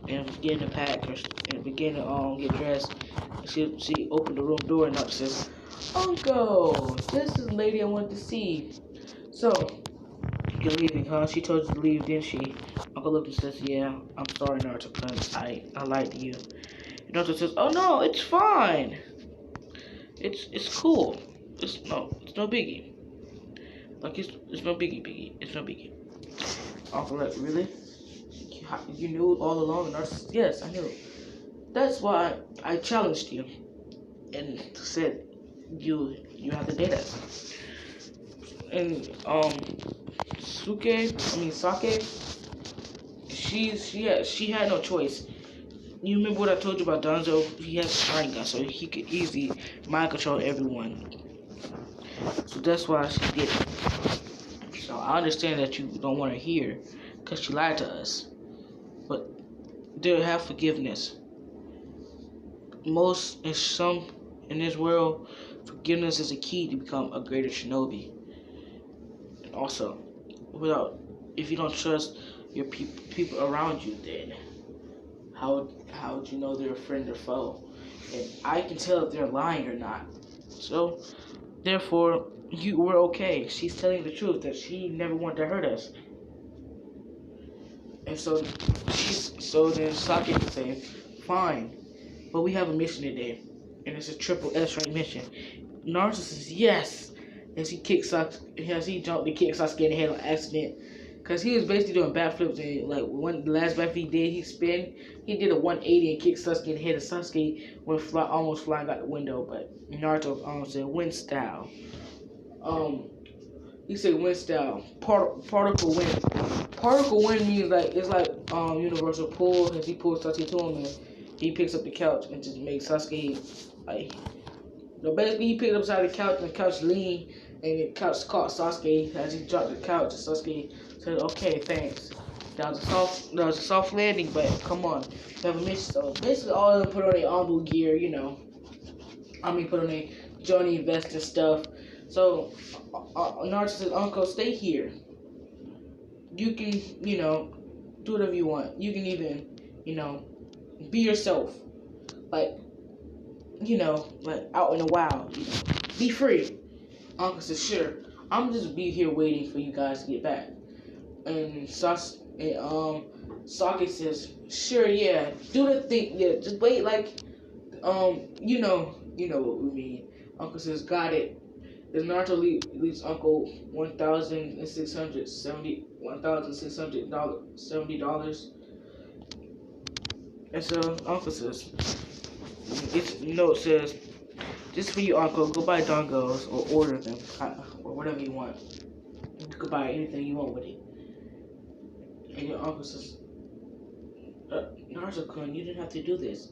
[SPEAKER 1] and began to pack and began to get dressed. And she opened the room door and up says, Uncle, this is the lady I wanted to see. So, you're leaving, huh? She told you to leave, didn't she? Uncle looked and says, yeah, I'm sorry, Naruto, because I lied to you. And Naruto says, oh no, it's fine. It's cool. It's no biggie. Like, it's no biggie. It's no biggie. Uncle, really? You knew all along? And Naruto says, yes, I knew. That's why I challenged you and said you have the data. And Sake, she had no choice. You remember what I told you about Donzo? He has a Sharingan, so he could easily mind control everyone. So that's why she did it. So I understand that you don't want her here, because she lied to us. But they'll have forgiveness. In this world, forgiveness is a key to become a greater shinobi. And also, if you don't trust your people around you, then how would you know they're a friend or foe? And I can tell if they're lying or not. So, therefore, we're okay. She's telling the truth that she never wanted to hurt us. And so then Sake can say, fine, but we have a mission today, and it's a triple S rank mission. Naruto says yes, as he jumped to kick Sasuke in the head on accident, cause he was basically doing backflips and the last backflip he did, he did a 180 and kicked Sasuke in the head, and Sasuke went almost flying out the window, but Naruto said wind style. He said wind style, particle wind. Particle wind means it's like universal pull, as he pulls Sasuke to him and he picks up the couch and just makes Sasuke basically he picked up side of the couch and the couch leaned and the couch caught Sasuke as he dropped the couch and Sasuke said, okay, thanks. That was a soft landing, but come on, we have a mission. So basically all of them put on their Ambu gear, put on their jonin vest and stuff. So Naruto says, Uncle, stay here. You can, do whatever you want. You can even, be yourself. Like out in the wild. Be free. Uncle says, sure. I'm just be here waiting for you guys to get back. And Sake says, sure, yeah. Do the thing, yeah. Just wait, you know what we mean. Uncle says, got it. Then Naruto leaves Uncle $1,670. And so Uncle says, it says, "This for you, Uncle. Go buy dongos or order them, or whatever you want. You could buy anything you want with it." And your uncle says, Naruto-kun, you didn't have to do this.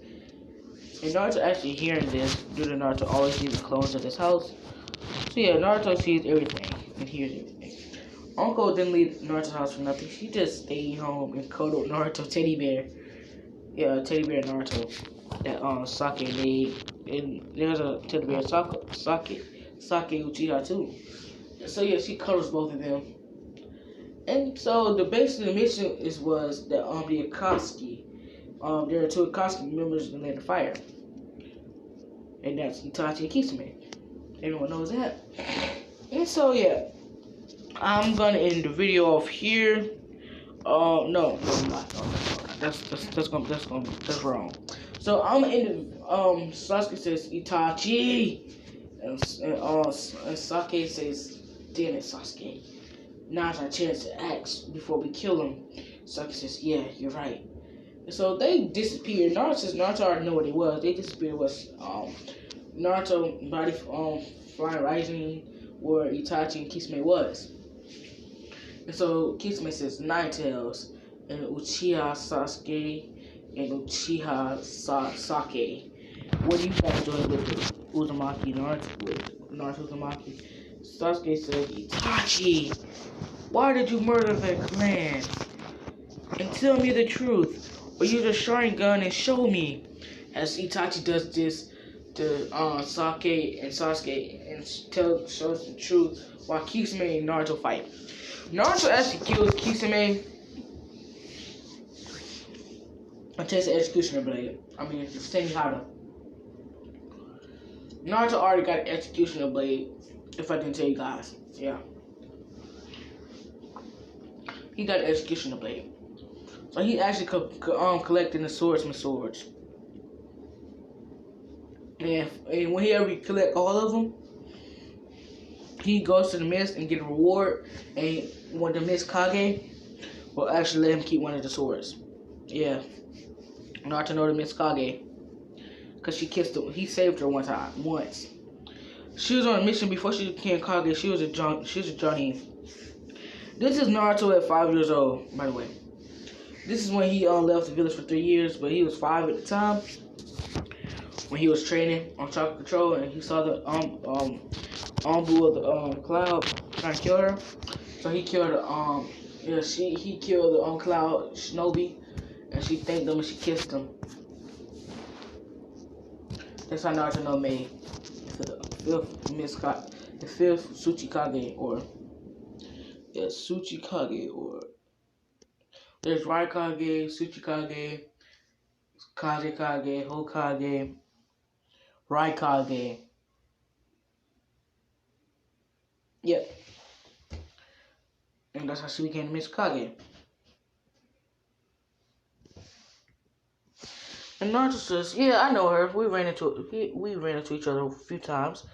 [SPEAKER 1] And Naruto actually hearing this, due to Naruto always leaving clones at his house. So yeah, Naruto sees everything and hears everything. Uncle didn't leave Naruto's house for nothing. She just stayed home and cuddled Naruto teddy bear. Yeah, teddy bear Naruto that Sake made. And there's a teddy bear Sake Uchiha too. So yeah, she cuddles both of them. And so the base of the mission was that the Akatsuki, there are two Akatsuki members in the fire, and that's Itachi and Kisame. Everyone knows that. And so yeah, I'm gonna end the video off here. No, I'm not. No, that's wrong. So I'm gonna end. Sasuke says Itachi, and Sake says, "Damn it, Sasuke. Now's our chance to act before we kill him." Sasuke says, "Yeah, you're right." And so they disappeared. Naruto already know what it was. They disappeared was Naruto body flying rising where Itachi and Kisame was. And so Kisame says Nine Tails and Uchiha Sasuke and Uchiha Sake. What are you guys doing with Uzumaki Naruto with Naruto Uzumaki? Sasuke says, Itachi, why did you murder the clan? And tell me the truth, or use a Sharingan and show me. As Itachi does this to Sake and Sasuke and shows the truth while Kisame and Naruto fight. Naruto actually kills Kisame and takes the executioner blade. I mean, the Senihata. Naruto already got the executioner blade, if I didn't tell you guys. Yeah. He got the executioner blade. So he actually collecting the swordsman swords. And when he ever collect all of them, he goes to the mist and get a reward. And when the mist Kage will actually let him keep one of the swords. Yeah. Naruto know the mist Kage. Because she kissed him. He saved her once. She was on a mission before she became Kage. She was a jonin. This is Naruto at 5 years old, by the way. This is when he left the village for 3 years, but he was 5 at the time. When he was training on chakra control, and he saw the Anbu of the cloud trying to kill her. So he killed he killed the cloud shinobi, and she thanked him and she kissed him. That's how Naruto no made the fifth Tsuchikage, or Tsuchikage, or there's Raikage, Tsuchikage, Kazekage, Hokage, Raikage. Yep. And that's how she became Miss Kage. And Naruto says, "Yeah, I know her. We ran into each other a few times."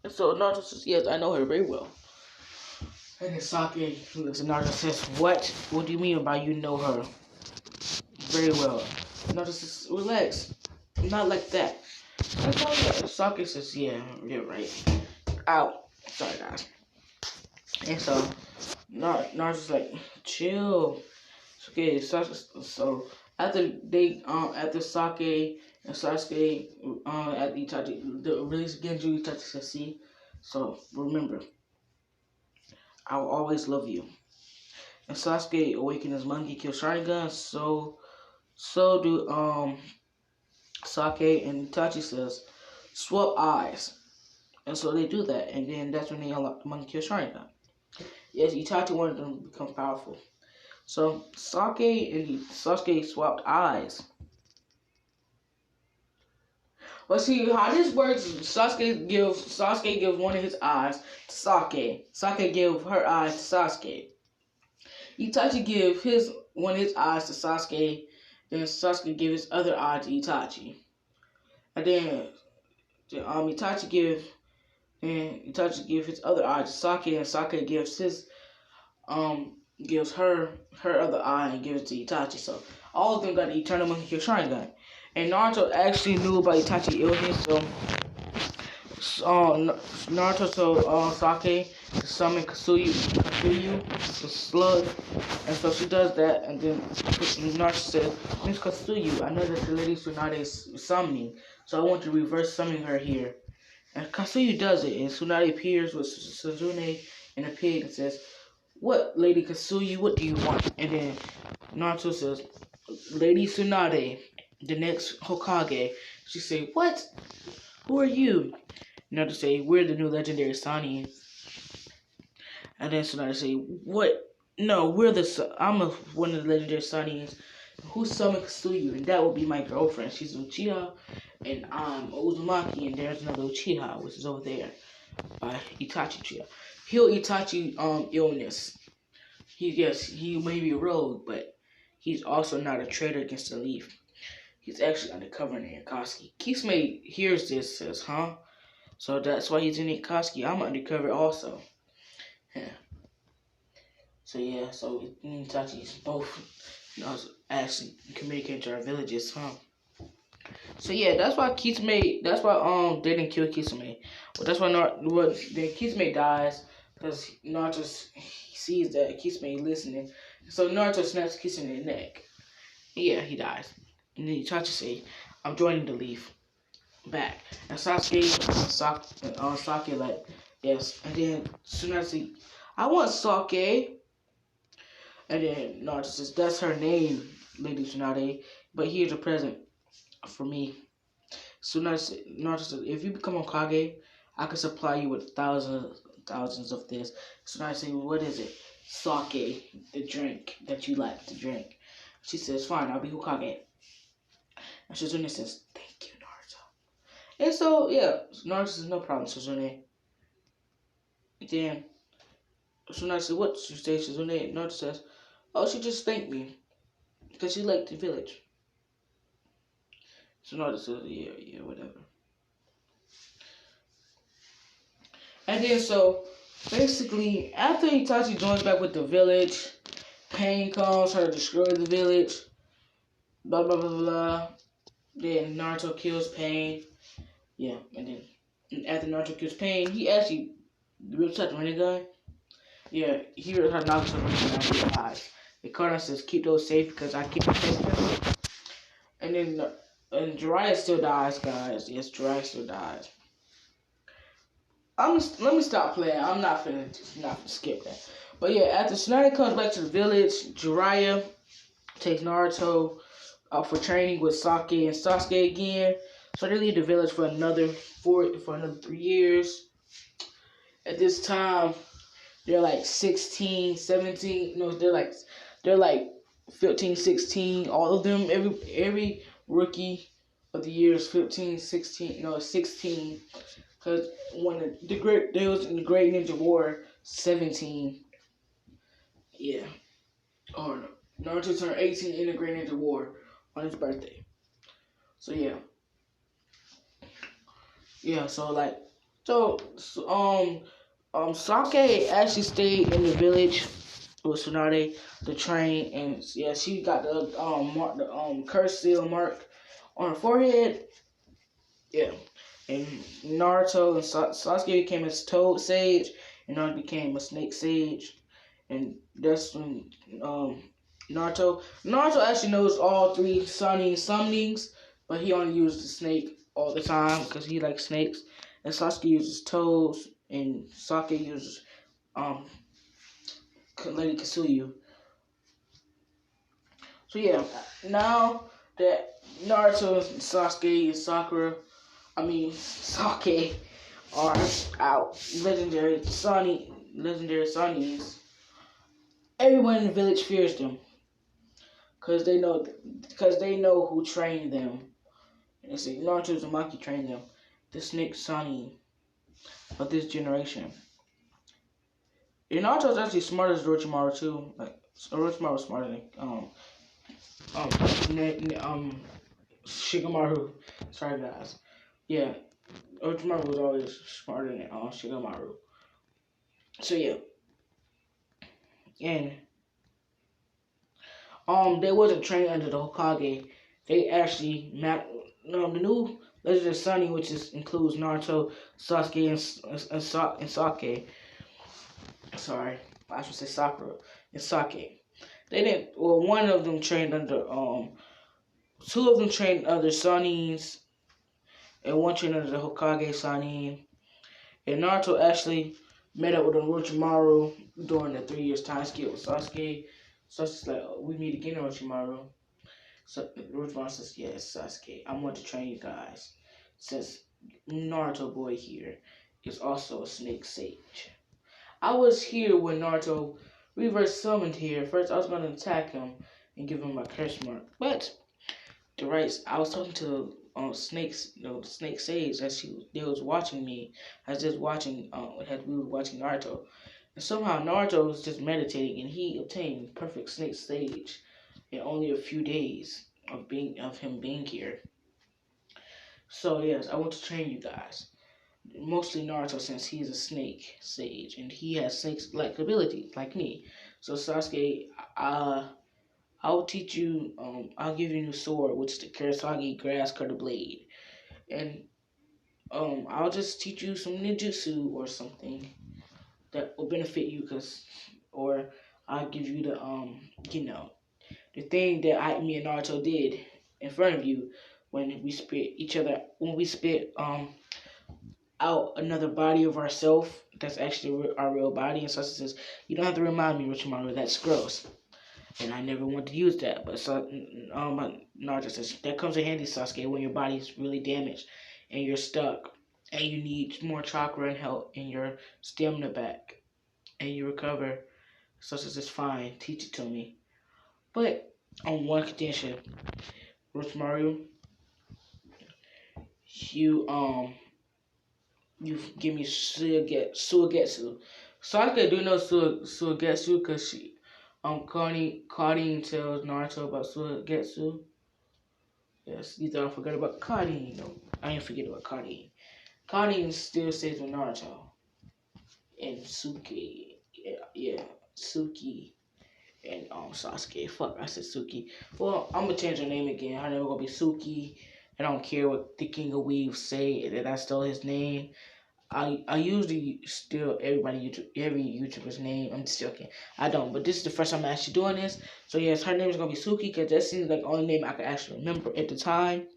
[SPEAKER 1] And so Naruto says, "Yes, I know her very well." And then Sake looks at Naruto and says, "What? What do you mean by you know her very well?" Naruto says, "Relax. Not like that." And so Sake says, "Yeah, you're right. Ow. Sorry, guys." And so Naruto's like, "Chill." Okay, so after Sake and Sasuke at Itachi, the release Genju, Itachi says, "See, so remember, I will always love you." And Sasuke awakened his monkey kill Sharingan, so do Sake, and Itachi says, "Swap eyes." And so they do that, and then that's when they unlock the monkey kill Sharingan. Yes, Itachi wanted them to become powerful. So Sake and Sasuke swapped eyes. But see how this works. Sasuke gives one of his eyes to Sake. Sake gives her eyes to Sasuke. Itachi gives one of his eyes to Sasuke. Then Sasuke gives his other eye to Itachi. And then Itachi gives his other eye to Sake, and Sake gives his gives her other eye and gives it to Itachi. So all of them got the Eternal Monkey Kill Shrine gun. And Naruto actually knew about Itachi's illness, so Naruto told Sake to summon Kasuyu, the slug, and so she does that, and then Naruto says, Miss Kasuyu, I know that the Lady Tsunade is summoning, so I want to reverse summon her here. And Kasuyu does it, and Tsunade appears with Suzune and a pig and says, what, Lady Kasuyu, what do you want? And then Naruto says, Lady Tsunade, the next Hokage. She say, what? Who are you? Naruto say, we're the new legendary Sannin. And then Tsunade say, what? No, I'm one of the legendary Sannins. Who summoned Kasuyu? And that will be my girlfriend. She's Uchiha, and I'm Uzumaki, and there's another Uchiha, which is over there by Itachi Uchiha. Heal Itachi illness. He may be a rogue, but he's also not a traitor against the leaf. He's actually undercover in Akatsuki. Kisame hears this, says, huh? So that's why he's in Akatsuki. I'm undercover also. Yeah. So yeah, so me and Itachi's both actually communicating to our villages, huh? So yeah, that's why they didn't kill Kisame. Well, that's why then Kisame dies because Naruto sees that Kisame listening. So Naruto snaps Kisame in the neck. Yeah, he dies. And then Itachi say, I'm joining the leaf. Back. And Sake like, yes. And then Tsunade say, I want Sake. And then Naruto says, that's her name, Lady Tsunade. But here's a present for me. Naruto says, if you become Hokage, I can supply you with thousands of this. Tsunade says, what is it? Sake, the drink that you like to drink. She says, fine, I'll be Hokage. And Shizune says, thank you, Naruto. And so, yeah, Naruto says, no problem, Shizune. Then Tsunade says, what? She says, Shizune. Naruto says, oh, she just thanked me because she liked the village. So Naruto says, yeah, whatever. And then so basically, after Itachi joins back with the village, Pain comes, try to destroy the village, blah blah blah blah. Then Naruto kills Pain. Yeah, and then after Naruto kills Pain, he actually rips out the Rinnegan. Yeah, he rips out Naruto's Rinnegan and he dies. The Karna says, keep those safe because I keep them safe. And then Jiraiya still dies, guys. Yes, Jiraiya still dies. Let me stop playing. I'm not finna skip that. But yeah, after Tsunade comes back to the village, Jiraiya takes Naruto for training with Sake and Sasuke again. So they leave the village for another 3 years. At this time, they're like 16, 17. No, they're like 15, 16. All of them, every rookie of the year is 15, 16. No, 16. Because when they was in the Great Ninja War, 17. Yeah. Or Naruto turned 18 in the Great Ninja War on his birthday. So yeah. Yeah, so Sake actually stayed in the village with Tsunade to train, and yeah, she got the curse seal mark on her forehead. Yeah. And Naruto and Sasuke became a Toad Sage, and Naruto became a Snake Sage. And that's when Naruto actually knows all three summonings, but he only uses the snake all the time because he likes snakes. And Sasuke uses toads, and Sake uses Lady Kasuyu. So yeah, now that Naruto, Sasuke, and Sake are out. Legendary Sannins. Everyone in the village fears them because they know who trained them. And they say Naruto Uzumaki trained them. The Snake Sannin of this generation. And Naruto's actually smarter than Orochimaru too. Like Orochimaru was smarter than Shikamaru. Sorry guys. Yeah. Orochimaru was always smarter than Shikamaru. So yeah. And They wasn't trained under the Hokage. They actually the new Legend of Sunny, which includes Naruto, Sasuke, and Sake. Sorry, I should say Sakura and Sake. They didn't. Well, one of them trained under two of them trained under Sanins, and one trained under the Hokage Sanin. And Naruto actually met up with Orochimaru during the 3 years time skip with Sasuke. Sasuke's like, "Oh, we meet again, Orochimaru." So Orochimaru says, "Yes, Sasuke, I want to train you guys, since Naruto boy here is also a snake sage." I was here when Naruto reverse summoned here. First, I was going to attack him and give him a curse mark, but I was talking to snakes, snake sage as they was watching me, as just watching, as we were watching Naruto, and somehow Naruto was just meditating, and he obtained perfect snake sage in only a few days of him being here. So yes, I want to train you guys. Mostly Naruto, since he's a snake sage and he has snake-like abilities like me. So Sasuke, I'll teach you. I'll give you a new sword, which is the Kurosagi Grass Cutter Blade, and I'll just teach you some ninjutsu or something that will benefit you, or I'll give you the thing that me and Naruto did in front of you when we spit out another body of ourself that's actually our real body. And Sasuke says, "You don't have to remind me, Orochimaru, that's gross." And I never want to use that. But Naruto says, "That comes in handy, Sasuke, when your body's really damaged and you're stuck and you need more chakra and help in your stamina back and you recover." Sasuke says, "Fine, teach it to me. But on one condition, Orochimaru, you you give me Suigetsu." Sasuke do know Suigetsu because Karin tells Naruto about Suigetsu. Yes, you thought I forgot about Karin. No, I didn't forget about Karin. Karin still stays with Naruto. And Suki. Yeah, Suki and Sasuke. Fuck, I said Suki. Well, I'm gonna change her name again. Her name gonna be Suki. I don't care what the King of Weaves say that I stole his name. I usually steal every YouTuber's name. I'm just joking. I don't, but this is the first time I'm actually doing this. So yes, her name is gonna be Suki because that seems like the only name I could actually remember at the time.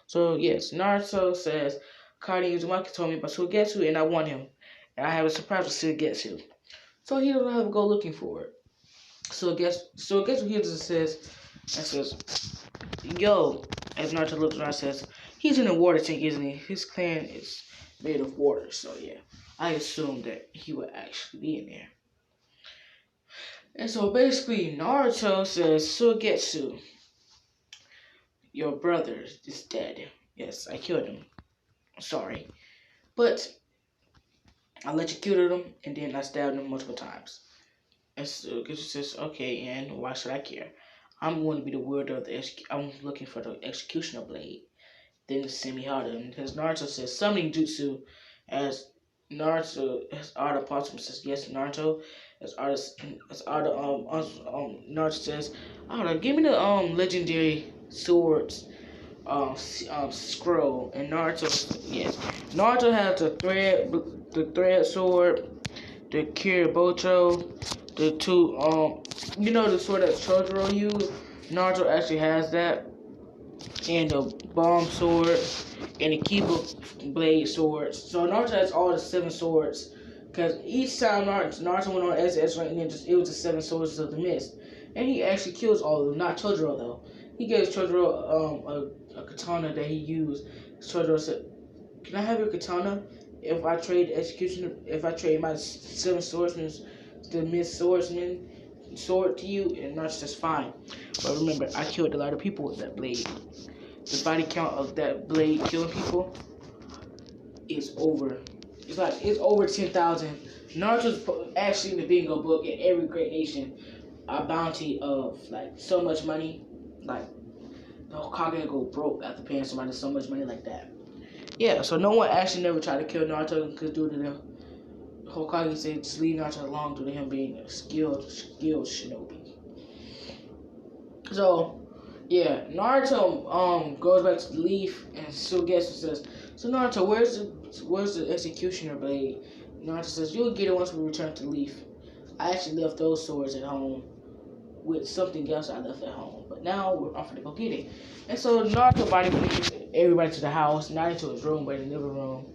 [SPEAKER 1] So yes, Naruto says Kari Uzumaki told me about Suigetsu and I want him. And I have a surprise with Suigetsu. So he doesn't have to go looking for it. So guess what he just says, "Yo," as Naruto looks around, says, "He's in a water tank, isn't he? His clan is made of water, so yeah. I assumed that he would actually be in there." And so basically, Naruto says, "Suigetsu, your brother is dead. Yes, I killed him. Sorry. But I let you kill him, and then I stabbed him multiple times." And Suigetsu says, "Okay, and why should I care? I'm going to be the wielder of I'm looking for the executioner blade." Then the Semi-Hada. And his Naruto says, "Summoning Jutsu," as Naruto, as Arda Potsum says, "Yes, Naruto." Naruto says, "Arda, give me the legendary swords scroll." And Naruto, yes, Naruto has the thread sword, the Kiribocho, the two the sword that Chojuro used. Naruto actually has that, and the bomb sword, and the Kiba blade swords. So Naruto has all the 7 swords, because each time Naruto went on SS rank ninjas, it was the 7 swords of the mist, and he actually kills all of them. Not Chojuro though. He gives Chojuro a katana that he used. Chojuro said, "Can I have your katana if I trade execution? If I trade my 7 swordsmen, the mist swordsman sword to you?" And Naruto says, "Fine, but remember, I killed a lot of people with that blade. The body count of that blade killing people is over. It's over 10,000. Naruto's actually in the bingo book in every great nation a bounty of like so much money, like the Hokage go broke after paying somebody so much money like that." Yeah, so no one actually never tried to kill Naruto because due to the Hokage said just leave Naruto alone due to him being a skilled shinobi. So yeah, Naruto goes back to the leaf and Sugetsu says, "So Naruto, where's the executioner blade?" Naruto says, "You'll get it once we return to the leaf. I actually left those swords at home with something else I left at home, but now I'm gonna go get it." And so Naruto brings everybody to the house, not into his room, but in the living room,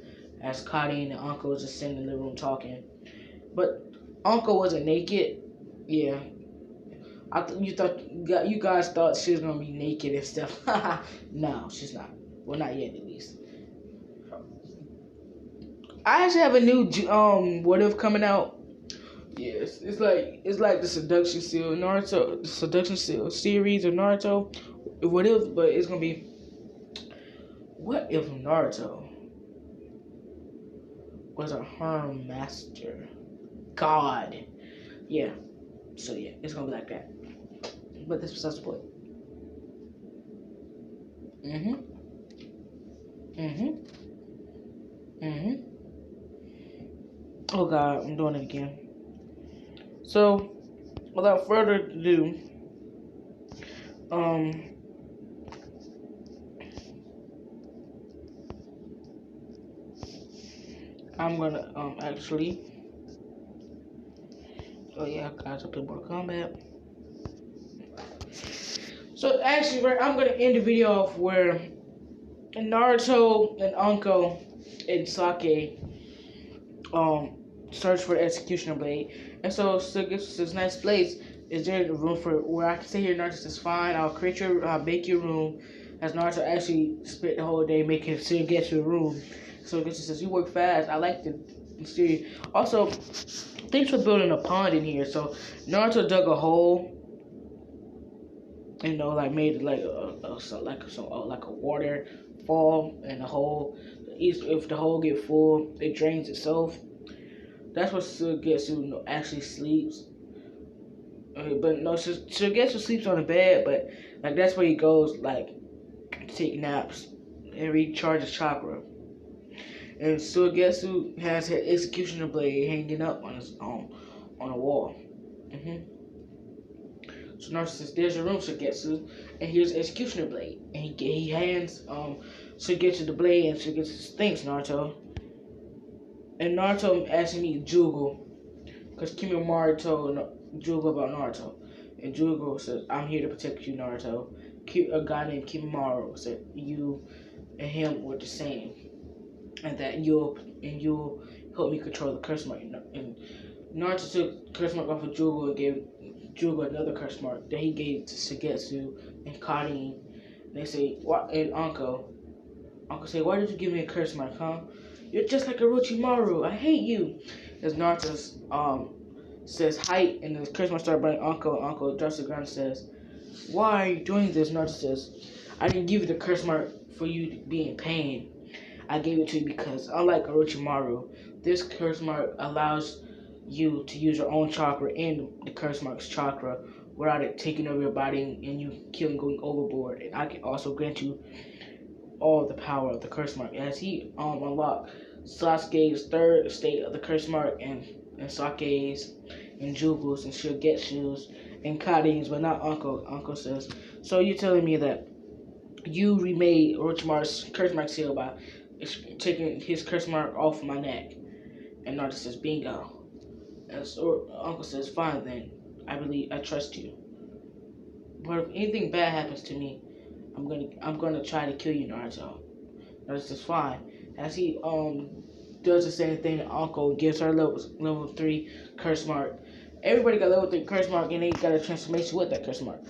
[SPEAKER 1] as Cotty and Uncle was just sitting in the living room talking. But Uncle wasn't naked. Yeah, you guys thought she was gonna be naked and stuff. No, she's not. Well, not yet, at least. I actually have a new what if coming out. Yes, it's like the seduction seal Naruto, the seduction seal series of Naruto. What if? But it's gonna be what if Naruto was a harm master god? Yeah. So yeah, it's gonna be like that. But this was the point. Oh god, I'm doing it again. So, without further ado, I'm gonna actually. Oh yeah, guys, I play Mortal Kombat. So actually, right, I'm gonna end the video off where Naruto and Anko and Sake search for the executioner blade, and so gets this nice place. Is there a room for where I can stay here? Naruto says, "Fine, I'll make your room." As Naruto actually spent the whole day making Sugetsu a room. So Sugetsu says, "You work fast. I like the series." Also, thanks for building a pond in here. So Naruto dug a hole, like made like a waterfall in the hole. If the hole get full, it drains itself. That's what Sugetsu actually sleeps. But no, Sugetsu sleeps on the bed, but like that's where he goes like to take naps and recharge his chakra. And Sugetsu has his executioner blade hanging up on his on a wall. So Naruto says, "There's your room, Sugetsu, and here's the executioner blade." And he hands Sugetsu the blade, and Sugetsu says, "Thanks, Naruto." And Naruto asks me Jugo, because Kimimaro told Jugo about Naruto. And Jugo says, "I'm here to protect you, Naruto." A guy named Kimimaro said, "You and him were the same, and that you'll help me control the curse mark." And Naruto took curse mark off of Jugo and gave Jugo another curse mark that he gave to Sugetsu and Karin. And they say, "What?" And Anko say, "Why did you give me a curse mark, huh? You're just like Orochimaru. I hate you." As Naruto says height, and the curse mark starts burning Anko. Anko drops to the ground and says, "Why are you doing this?" Naruto says, "I didn't give you the curse mark for you to be in pain. I gave it to you because, unlike Orochimaru, this curse mark allows you to use your own chakra and the curse mark's chakra without it taking over your body and you killing going overboard. And I can also grant you all the power of the curse mark." As he unlocked Sasuke's third state of the curse mark and Sake's and Jugo's and Shigetsu's and Karin's, but not Uncle. Uncle says, "So you're telling me that you remade Orochimaru's curse mark seal by taking his curse mark off my neck?" And Naruto says, "Bingo." And so Uncle says, "Fine then. I trust you. But if anything bad happens to me, I'm gonna try to kill you, Naruto." Naruto says, "Fine." As he does the same thing, Uncle gives her level 3 curse mark. Everybody got level 3 curse mark, and they got a transformation with that curse mark.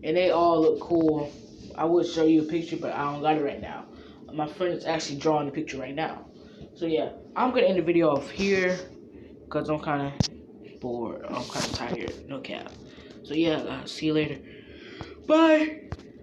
[SPEAKER 1] And they all look cool. I would show you a picture, but I don't got it right now. My friend is actually drawing the picture right now. So yeah, I'm gonna end the video off here because I'm kind of bored. I'm kind of tired. No cap. So yeah, see you later. Bye.